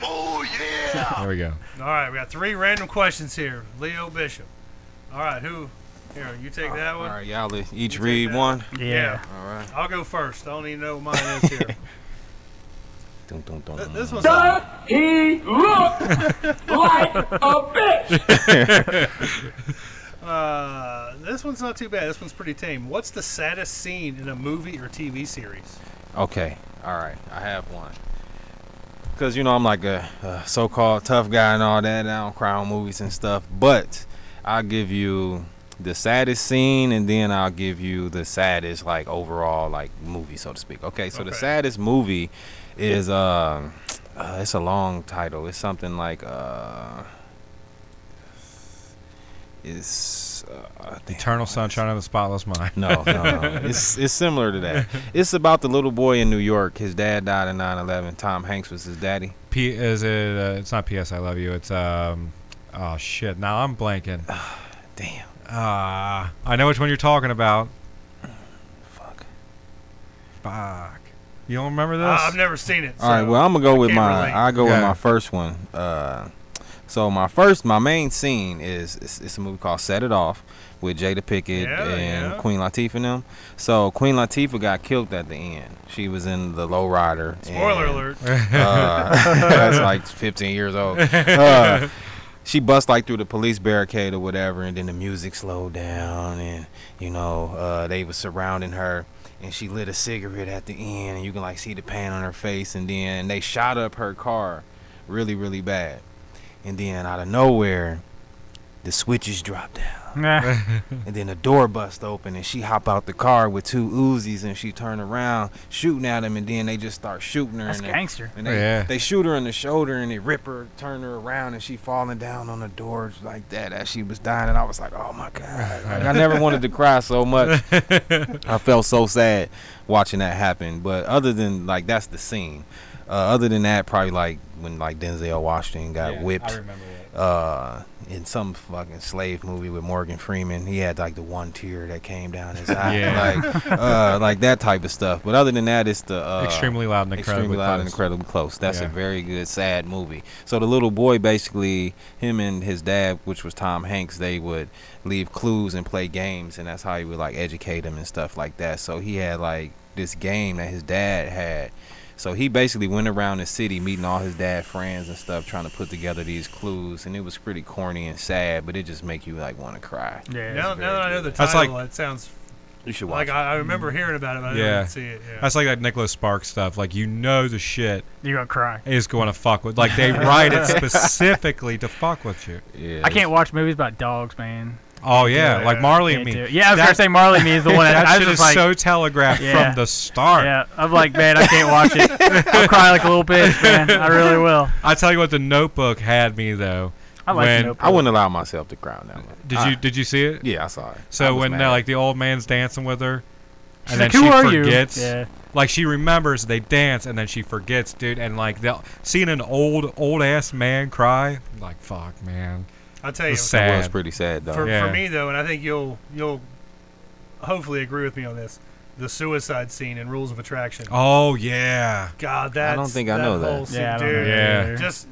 Oh, yeah. There we go. All right, we got 3 random questions here. Leo Bishop. All right, who? Here, you take that All one. right, y'all each You read take that one. Yeah. All right. I'll go first. I don't even know what mine is here. Dun, dun, dun. This one's He looked like a bitch. this one's not too bad. This one's pretty tame. What's the saddest scene in a movie or TV series? Okay. All right. I have one. Because, I'm like a so-called tough guy and all that. I don't cry on movies and stuff. But I'll give you the saddest scene, and then I'll give you the saddest, like, overall, like, movie, so to speak. Okay, so the saddest movie is, it's a long title. It's something like, It's Eternal Sunshine of the Spotless Mind. No. It's similar to that. It's about the little boy in New York. His dad died in 9/11. Tom Hanks was his daddy. It's not P.S. I Love You. It's oh shit. Now I'm blanking. Damn. I know which one you're talking about. Fuck. You don't remember this? I've never seen it. So all right. Well, I'm gonna go with my. I go with Yeah. my first one. So my main scene is it's a movie called Set It Off with Jada Pinkett and Queen Latifah and them. So Queen Latifah got killed at the end. She was in the lowrider. Spoiler alert. That's like 15 years old. She bust like through the police barricade or whatever, and then the music slowed down, and they was surrounding her, and she lit a cigarette at the end, and you can like see the pain on her face, and then they shot up her car really, really bad. And then out of nowhere, the switches dropped down. And then the door bust open, and she hop out the car with 2 Uzis, and she turn around shooting at him, and then they just start shooting her. That's gangster. And they shoot her in the shoulder, and they rip her, turn her around, and she falling down on the door like that as she was dying. And I was like, oh my God. Like, I never wanted to cry so much. I felt so sad watching that happen. But other than, like, that's the scene. Other than that, probably like when like Denzel Washington got whipped. I remember that. In some fucking slave movie with Morgan Freeman, he had like the one tear that came down his eye, like that type of stuff. But other than that, it's the Extremely Loud and Incredibly Close. That's a very good sad movie. So the little boy, basically, him and his dad, which was Tom Hanks, they would leave clues and play games, and that's how he would like educate him and stuff like that. So he had like this game that his dad had. So he basically went around the city meeting all his dad friends and stuff, trying to put together these clues, and it was pretty corny and sad, but it just make you like want to cry. Yeah. Now that I know the title, it sounds. You should watch. Like I remember hearing about it, but I didn't see it. Yeah. That's like that Nicholas Sparks stuff. Like the shit. You're gonna cry. Is going to fuck with. Like they write it specifically to fuck with you. Yeah. I can't watch movies about dogs, man. Oh yeah, like Marley and Me. Yeah, I was gonna say Marley and Me is the one that I shit was is like, so telegraphed from the start. Yeah, I'm like, man, I can't watch it. I'll cry like a little bitch, man. I really will. I tell you what, The Notebook had me though. I like The Notebook. I wouldn't allow myself to cry on that one. Did you see it? Yeah, I saw it. So when like the old man's dancing with her, and then like, "Who are she you?" forgets. Yeah. Like she remembers, they dance, and then she forgets, dude. And like seeing an old ass man cry, like fuck, man. I'll tell you, it was pretty sad though. For me though, and I think you'll hopefully agree with me on this. The suicide scene in Rules of Attraction. Oh yeah. God, I don't think I know that. Scene, Yeah, I don't dude. know Yeah. Just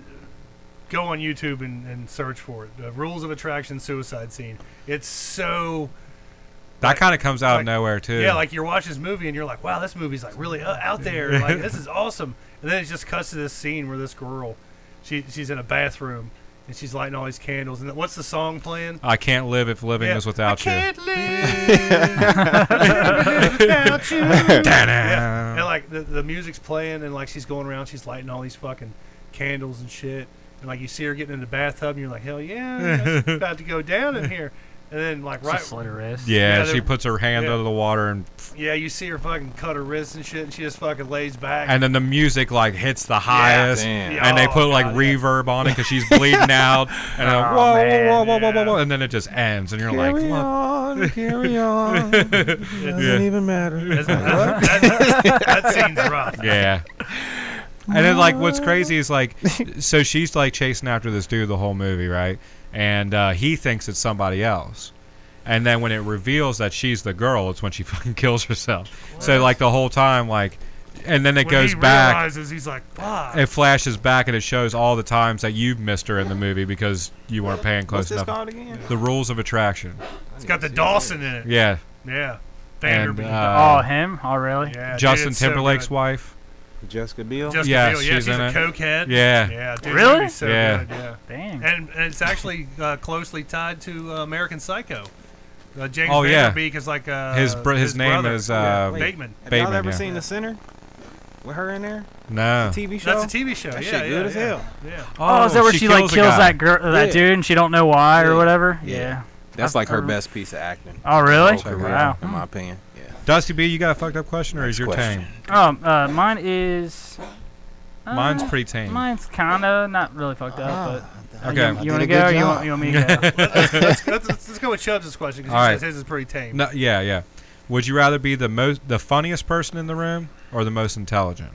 go on YouTube and search for it. The Rules of Attraction suicide scene. It's so. That kind of comes out of nowhere too. Yeah, like you're watching this movie and you're like, wow, this movie's like really out there. Like this is awesome. And then it just cuts to this scene where this girl, she's in a bathroom. And she's lighting all these candles. And what's the song playing? I can't live if living is without you. I can't live without you. Yeah. And like the music's playing, and like she's going around, she's lighting all these fucking candles and shit. And like you see her getting in the bathtub, and you're like, hell yeah, it's about to go down in here. And then like Slit her wrist. Yeah, she puts her hand under the water and. Yeah, you see her fucking cut her wrist and shit, and she just fucking lays back. And then the music like hits the highest, damn. and they put like reverb on it because she's bleeding out, and whoa, and then it just ends, and you're like, carry on. Doesn't even matter. That scene's rough. Yeah. And then like what's crazy is like, so she's like chasing after this dude the whole movie, right? And he thinks it's somebody else. And then when it reveals that she's the girl, it's when she fucking kills herself. What? So like the whole time, like, and then it goes back. Realizes, he's like, fuck. It flashes back and it shows all the times that you've missed her in the movie because you weren't paying close enough. What's this called again? The Rules of Attraction. It's got the Dawson in it. Yeah. Yeah. And, him? Oh, really? Yeah, Justin Timberlake's wife. Jessica Biel? Yeah, she's a in it. cokehead. Yeah. Yeah, dude, really? So good, yeah. Dang. And it's actually closely tied to American Psycho. James Van Der Beek is like his name brother. is Bateman. Have y'all ever seen The Sinner? With her in there? No. The TV show? That's a TV show. That yeah, shit good as hell. Yeah. Oh, is that where she like kills that girl, that dude, and she don't know why or whatever? Yeah. That's like her best piece of acting. Oh, really? Wow. In my opinion. Yeah. Dusty B, you got a fucked up question, or is your tame? Mine is. Mine's pretty tame. Mine's kind of not really fucked up, but Okay. You want to go or you want me to go? Let's go with Chubbs' question because All right. his is pretty tame. No, yeah. Would you rather be the funniest person in the room or the most intelligent?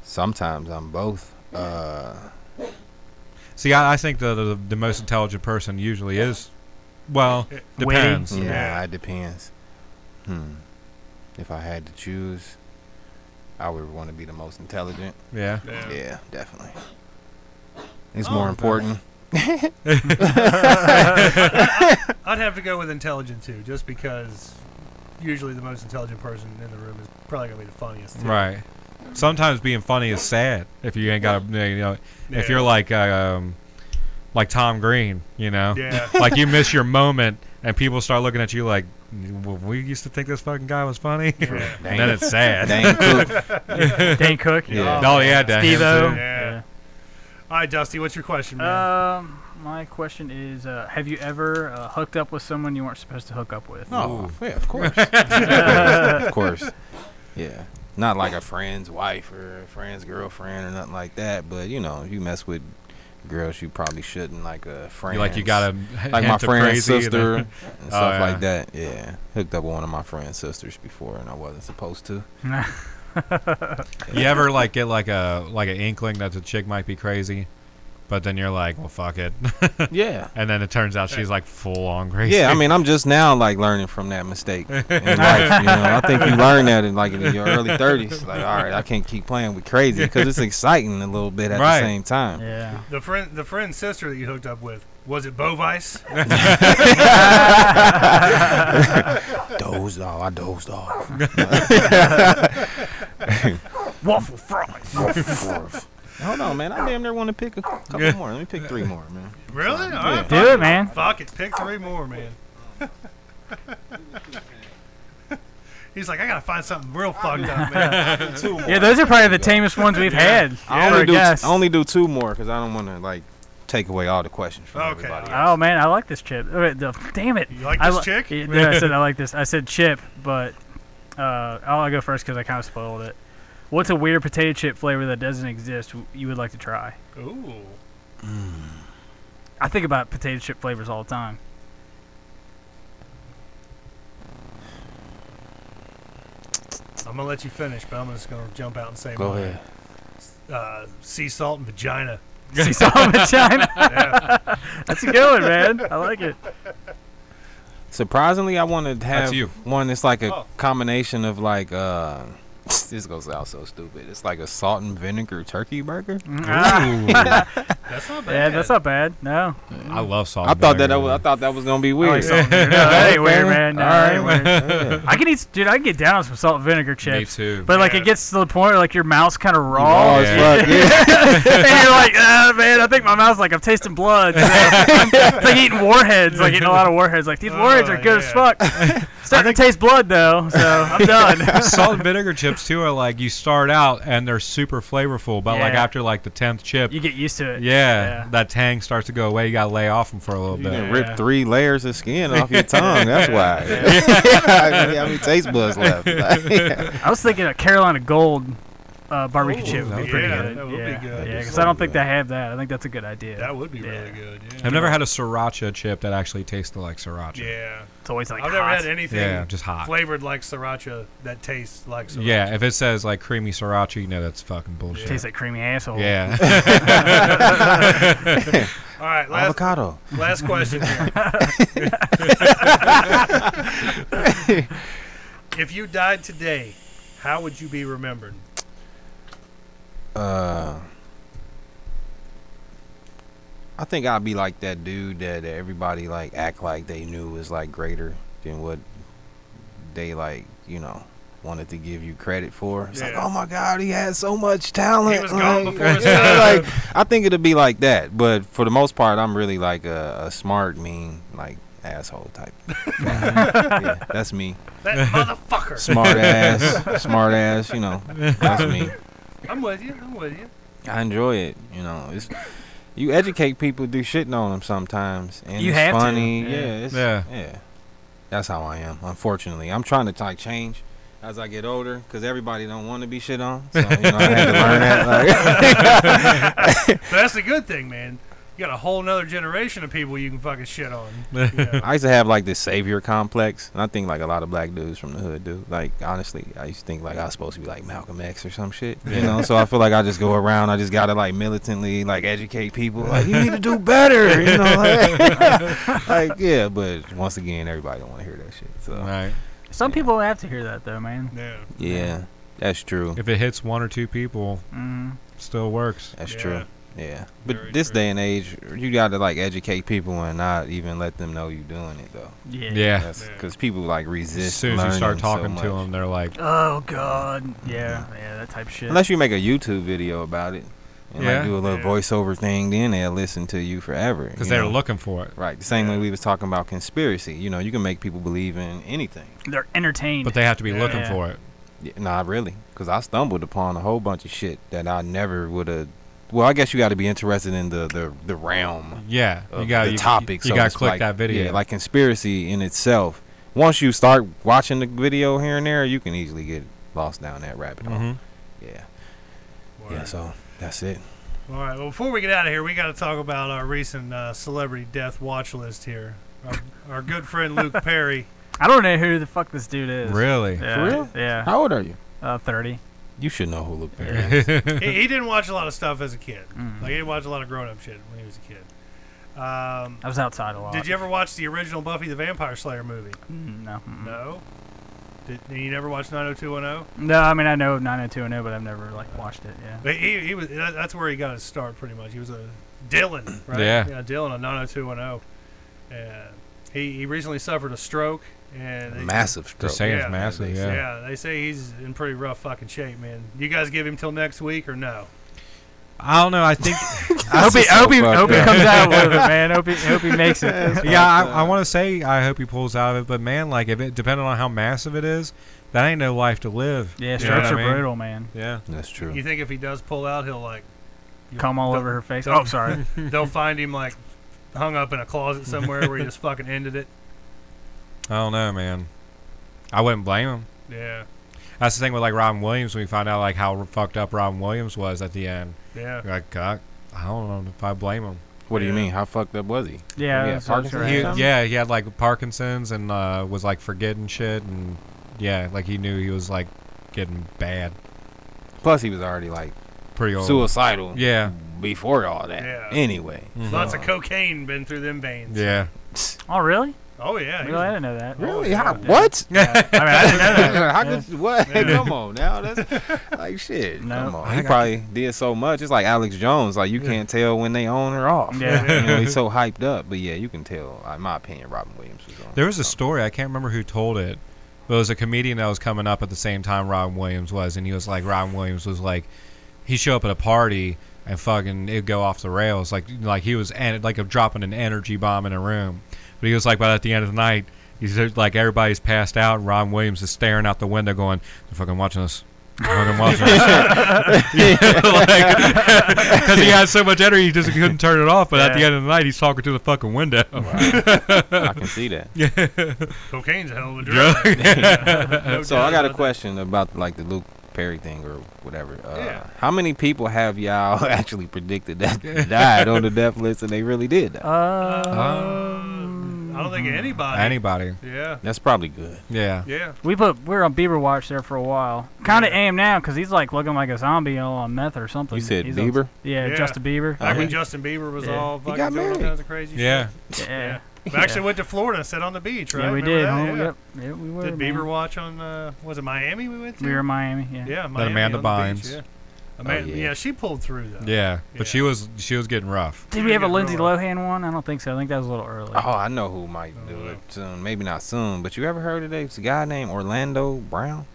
Sometimes I'm both. See, I think the most intelligent person usually is. Well, depends. Yeah, it depends. If I had to choose, I would want to be the most intelligent. Yeah. Yeah, definitely. It's more important. I'd have to go with intelligent too, just because usually the most intelligent person in the room is probably gonna be the funniest too. Right. Sometimes being funny is sad if you ain't got if you're like Tom Green, Yeah. like you miss your moment and people start looking at you like, well, we used to think this fucking guy was funny. Yeah. And then it's sad. Dane Cook. Dane Cook. Yeah. Oh yeah, Dan. Steve-O. Yeah. All right, Dusty, what's your question, man? My question is, have you ever hooked up with someone you weren't supposed to hook up with? Oh, yeah, of course. Of course. Yeah. Not like a friend's wife or a friend's girlfriend or nothing like that, but you mess with girls you probably shouldn't, like a friend. You got a like my friend's crazy sister and stuff yeah. like that. Yeah. Hooked up with one of my friend's sisters before and I wasn't supposed to. You ever get like an inkling that the chick might be crazy, but then you're like, well, fuck it. Yeah. And then it turns out she's like full on crazy. Yeah, I mean, I'm just now learning from that mistake in life. I think you learn that in your early 30s. Like, all right, I can't keep playing with crazy because it's exciting a little bit at the same time. Yeah. The friend's sister that you hooked up with, was it Bovice? Dozed off. I dozed off. Waffle fries. Hold on, man. I damn near want to pick a couple more. Let me pick 3 more, man. Really? All right. Do it, man. Fuck it. Pick 3 more, man. He's like, I gotta find something real fucked up, man. Yeah, those are probably the tamest ones we've had. I only do 2 more because I don't want to take away all the questions from everybody else. Oh man, I like this chip. Damn it! You like this chick? Yeah, I said I like this. I said chip, but I'll go first because I kind of spoiled it. What's a weird potato chip flavor that doesn't exist you would like to try? Ooh. I think about potato chip flavors all the time. I'm gonna let you finish, but I'm just gonna jump out and say Go mine. ahead. Sea salt and vagina. Sea salt and vagina. Yeah. That's a good one, man. I like it. Surprisingly, I wanted to have you. one that's like a combination of this goes out so stupid. It's like a salt and vinegar turkey burger. That's not bad. Yeah, that's not bad. No. I love salt. I thought that was gonna be weird. No, that ain't weird, man. No, that ain't weird. Yeah. I can get down on some salt and vinegar chips. Me too. But it gets to the point where your mouth's kind of raw. Raw as fuck, yeah. And you're like, man, I think my mouth's like I'm tasting blood. It's like eating warheads, eating a lot of warheads. Like these warheads are good as fuck. Starting to taste blood though, so I'm done. Salt and vinegar chips too are you start out and they're super flavorful, but after the 10th chip, you get used to it. Yeah, that tang starts to go away. You gotta lay off them for a little You bit. can rip 3 layers of skin off your tongue. That's why. How many taste buds left? I was thinking of Carolina Gold barbecue chip would be pretty good. That would be good. Yeah, because I don't think they have that. I think that's a good idea. That would be really good. Yeah. I've never had a sriracha chip that actually tasted like sriracha. Yeah. It's always I've never had anything just hot. flavored like siracha that tastes like sriracha. Yeah, if it says creamy sriracha, you know that's fucking bullshit. Tastes like creamy asshole. Yeah. All right, Avocado. last question here. If you died today, how would you be remembered? I think I'd be like that dude that everybody act like they knew was greater than what they wanted to give you credit for. It's oh my God, he had so much talent. He was gone before his time. I think it'd be like that, but for the most part, I'm really a smart, mean, asshole type. Yeah, that's me. That motherfucker. Smart ass. That's me. I'm with you. I enjoy it. It's. You educate people, do shitting on them sometimes, and you it's have funny. to. Yeah, yeah. That's how I am. Unfortunately, I'm trying to change as I get older, because everybody don't want to be shit on. So, I had to learn that. Like. That's a good thing, man. You got a whole nother generation of people you can fucking shit on. I used to have like this savior complex, and I think like a lot of black dudes from the hood do. Like honestly, I used to think like I was supposed to be like Malcolm X or some shit, So I feel like I just go around, I just gotta like militantly like educate people, like you need to do better, But once again, everybody don't want to hear that shit. So Right. Some people have to hear that though, man. Yeah, that's true. If it hits 1 or 2 people, still works. That's true. Yeah, but this day and age, you got to like educate people and not even let them know you're doing it though. Yeah. Because people like resist. As soon as you start talking to them, they're like, "Oh God, yeah, that type of shit." Unless you make a YouTube video about it and like do a little voiceover thing, then they'll listen to you forever. Because they're looking for it. Right. The same way we was talking about conspiracy. You can make people believe in anything. They're entertained, but they have to be looking for it. Yeah, not really, because I stumbled upon a whole bunch of shit that I never would have. Well, I guess you got to be interested in the realm. Yeah, you got the topic. You got to click that video. Yeah, like conspiracy in itself. Once you start watching the video here and there, you can easily get lost down that rabbit hole. Yeah. Yeah. So that's it. All right. Well, before we get out of here, we got to talk about our recent celebrity death watch list here. Our good friend Luke Perry. I don't know who the fuck this dude is. Really? Yeah. For real? Yeah. How old are you? 30. You should know who Luke Perry is. He didn't watch a lot of stuff as a kid. Like he didn't watch a lot of grown-up shit when he was a kid. I was outside a lot. Did you ever watch the original Buffy the Vampire Slayer movie? No. No. Did you never watch 90210? No, I mean I know 90210, but I've never watched it. Yeah. But he was. That's where he got his start, pretty much. He was a Dylan, right? Yeah. Dylan on 90210, and he recently suffered a stroke. And massive stroke. They're saying it's massive, yeah. They say he's in pretty rough fucking shape, man. You guys give him till next week or no? I don't know. I think I hope he comes out with it, man. Hope he makes it. Yeah, I want to say I hope he pulls out of it, but man, like if it depending on how massive it is, that ain't no life to live. Yeah, strokes are brutal, man. Yeah, that's true. You think if he does pull out, he'll like come all over her face? Oh, sorry. They'll find him like hung up in a closet somewhere where he just fucking ended it. I don't know, man. I wouldn't blame him. Yeah. That's the thing with like Robin Williams. When we find out like how fucked up Robin Williams was at the end. Yeah. Like I don't know if I blame him. What do you mean? How fucked up was he? Yeah. He had like Parkinson's and was like forgetting shit and like he knew he was like getting bad. Plus he was already like pretty old. Suicidal. Yeah. Before all that. Yeah. Anyway. Lots of cocaine been through them veins. Yeah. Oh really? Oh yeah. Really? I didn't know that. Really? Yeah. What? Yeah. I mean, I didn't know that. How could what? Yeah. Come on now. That's like shit. No. Come on. He probably did so much. It's like Alex Jones. Like you can't tell when they on or off. Yeah. He's so hyped up. But yeah, you can tell. In my opinion, Robin Williams was on. There was a story. I can't remember who told it. But it was a comedian that was coming up at the same time Robin Williams was, and he was like, Robin Williams was like, he'd show up at a party and fucking it'd go off the rails. Like he was like dropping an energy bomb in a room. But he was like, but at the end of the night, he's like everybody's passed out, and Robin Williams is staring out the window, going, "They're fucking watching us. They're fucking watching us." Because he had so much energy, he just couldn't turn it off. But at the end of the night, he's talking to the fucking window. Wow. I can see that. Yeah. Cocaine's a hell of a drug. So I got a question about like the Luke Perry thing or whatever. How many people have y'all actually predicted that died on the death list, and they really did die? I don't think anybody. Anybody. Yeah. That's probably good. Yeah. Yeah. We were on Bieber watch there for a while. Kind of am now because he's like looking like a zombie all on meth or something. You said he's Bieber? Yeah, Justin Bieber. Back when Justin Bieber was all fucking got doing all married. kinds of crazy Yeah. shit. Yeah. We actually went to Florida and sat on the beach, right? Yeah, we Remember did. that? Yep, we were. Did Bieber watch on, was it Miami we went to? We were in Miami, yeah. Yeah, Miami. Amanda on the Bynes. beach, yeah, she pulled through, though. Yeah, but she was getting rough. Did we have a Lindsay Lohan one? I don't think so. I think that was a little early. Oh, I know who might do it soon. Maybe not soon, but you ever heard of this guy named Orlando Brown?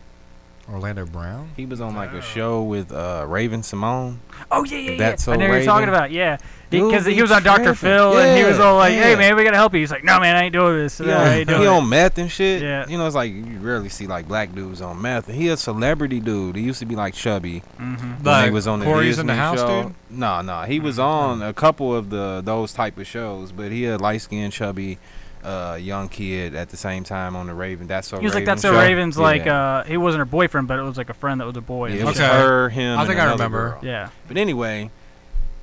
Orlando Brown? He was on like a show with Raven Simone. Oh, yeah. That's So I know who you're Raven. talking about, yeah. Because Dude, he was on Dr. tripping. Phil, and he was all like, hey, Yeah. man, we got to help you. He's like, no, man, I ain't doing this. I ain't doing He it. on meth and shit. Yeah. You know, it's like you rarely see like black dudes on meth. And he a celebrity dude. He used to be like chubby. Mm-hmm. When he was on the Corey's Disney in the House, show. dude? No. He was on a couple of those type of shows, but he a light skinned chubby young kid at the same time on the Raven. That's so. He was like, Raven that's so show. Raven's like, he wasn't her boyfriend, but it was like a friend that was a boy. Yeah, it was Okay. her, him. I think and I another remember. girl. Yeah. But anyway,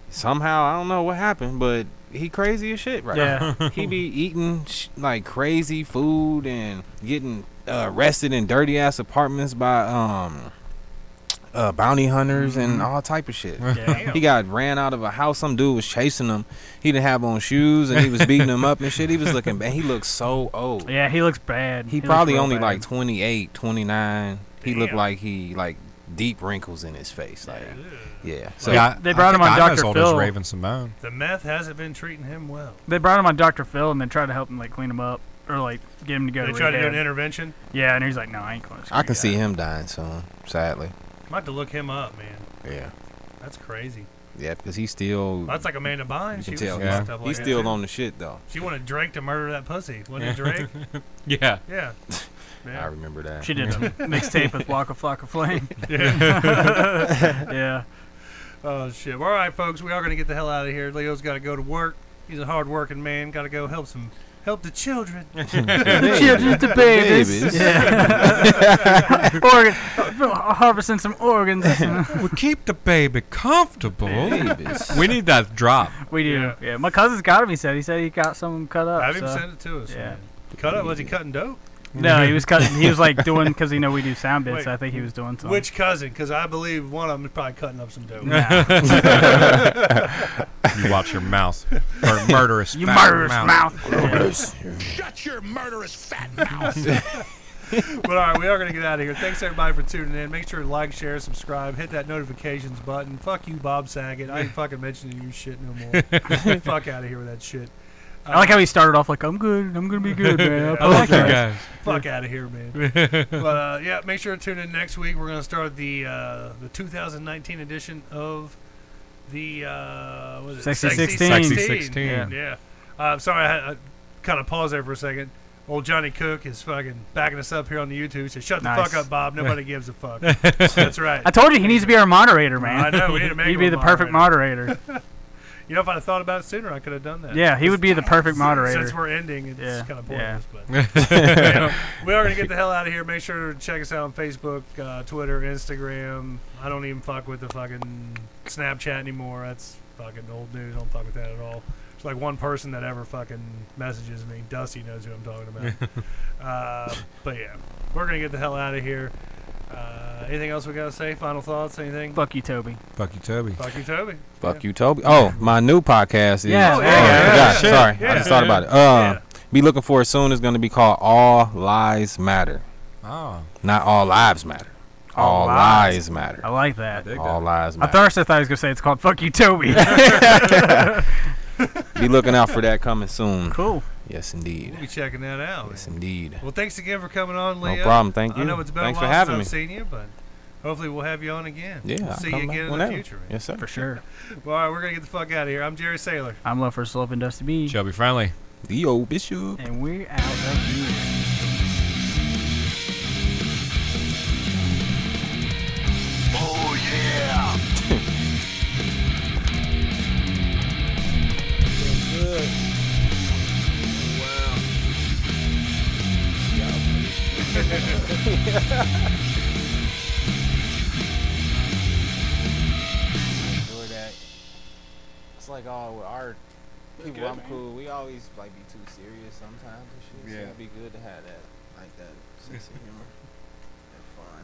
somehow I don't know what happened, but he crazy as shit right now. Yeah. He be eating like crazy food and getting arrested in dirty ass apartments by bounty hunters and all type of shit. Yeah. He got ran out of a house. Some dude was chasing him. He didn't have on shoes and he was beating him up and shit. He was looking bad. He looked so old. Yeah, he looks bad. He looks probably real only bad. like 28, 29. He looked Damn. like he like deep wrinkles in his face. Like, yeah. So Yeah, They brought him on I'm Dr. as old Phil. as Raven Simone. The meth hasn't been treating him well. They brought him on Dr. Phil and then tried to help him like clean him up or like get him to go They to tried to do rehab. an intervention. Yeah, and he's like, no, I ain't going to I can see him dying soon, sadly. Might have to look him up, man. Yeah. That's crazy. Yeah, because he's still. That's like Amanda You Bynes. can She was tell. doing stuff like He's that, still too. on the shit though. She wanted Drake to murder that pussy. Wasn't it Drake? Yeah. Yeah. I Yeah. remember that. She did a mixtape with Waka Flocka Flame. Yeah. Yeah. Oh, shit. Well, all right, folks. We are going to get the hell out of here. Leo's got to go to work. He's a hard-working man. Got to go help the children. Children to babies. Babies. Yeah. Harvesting some organs. We keep the baby comfortable. Babies. We need that drop. We do. Yeah. Yeah. My cousin's got him. He said he got some cut up. Have him so. send it to us. Yeah. Man. Cut up? Was he cutting dope? No, he was cutting. He was like doing because we do sound bits. Wait, So I think he was doing something. Which cousin? Because I believe one of them is probably cutting up some dope. Nah. You watch your mouth. Or murderous You fat murderous mouth. Shut your murderous fat mouth. But all right, we are going to get out of here. Thanks, everybody, for tuning in. Make sure to like, share, subscribe. Hit that notifications button. Fuck you, Bob Saget. I ain't fucking mentioning you shit no more. Fuck out of here with that shit. I like how he started off like, I'm good. I'm going to be good, man. I like You apologize. guys. Fuck out of here, man. But yeah, make sure to tune in next week. We're going to start the 2019 edition of the what is it? Sexy 16. Sexy 16. Yeah. I'm sorry, I kind of paused there for a second. Old Johnny Cook is fucking backing us up here on the YouTube. Says, "Shut the Nice. fuck up, Bob. Nobody gives a fuck." That's right. I told you he needs to be our moderator, man. I know, we need to make He'd him be a the perfect moderator. You know, if I'd have thought about it sooner, I could have done that. Yeah, he would be the perfect moderator. Since we're ending, it's Yeah, kind of yeah. pointless. But yeah, we are going to get the hell out of here. Make sure to check us out on Facebook, Twitter, Instagram. I don't even fuck with the fucking Snapchat anymore. That's fucking old news. I don't fuck with that at all. There's like one person that ever fucking messages me. Dusty knows who I'm talking about. But yeah, we're going to get the hell out of here. Anything else we got to say? Final thoughts? Anything? Fuck you, Toby. Fuck you, Toby. Fuck you, Toby. Fuck you, Toby. Oh, my new podcast is. Yeah, oh, yeah, I yeah, forgot. yeah. Sorry, Yeah. I just thought about it. Yeah. Be looking for it soon. It's going to be called All Lives Matter. Oh. Not All Lives Matter. All Lives Matter. I like that. dig All that. Lives I Matter. thought he was going to say it's called Fuck You, Toby. Be looking out for that coming soon. Cool. Yes, indeed. We'll be checking that out. Yes, man. indeed. Well, thanks again for coming on, Leo. No problem. Thank you. I know it's been Thanks a for while having since me. I've seen you, but hopefully we'll have you on again. Yeah, We'll I'll see come you back again in whenever. the future, man. Yes, sir. For sure. Well, all right, we're going to get the fuck out of here. I'm Jerry Saylor. I'm Love for Slope and Dusty B. Shelby Friendly. Leo Bishop. And we're out of here. Oh, yeah. Good. Enjoy that. It's like all with art. People, good, I'm man. cool. We always like be too serious sometimes and shit. So Yeah. it'd be good to have that, like that sense of humor. Have fun.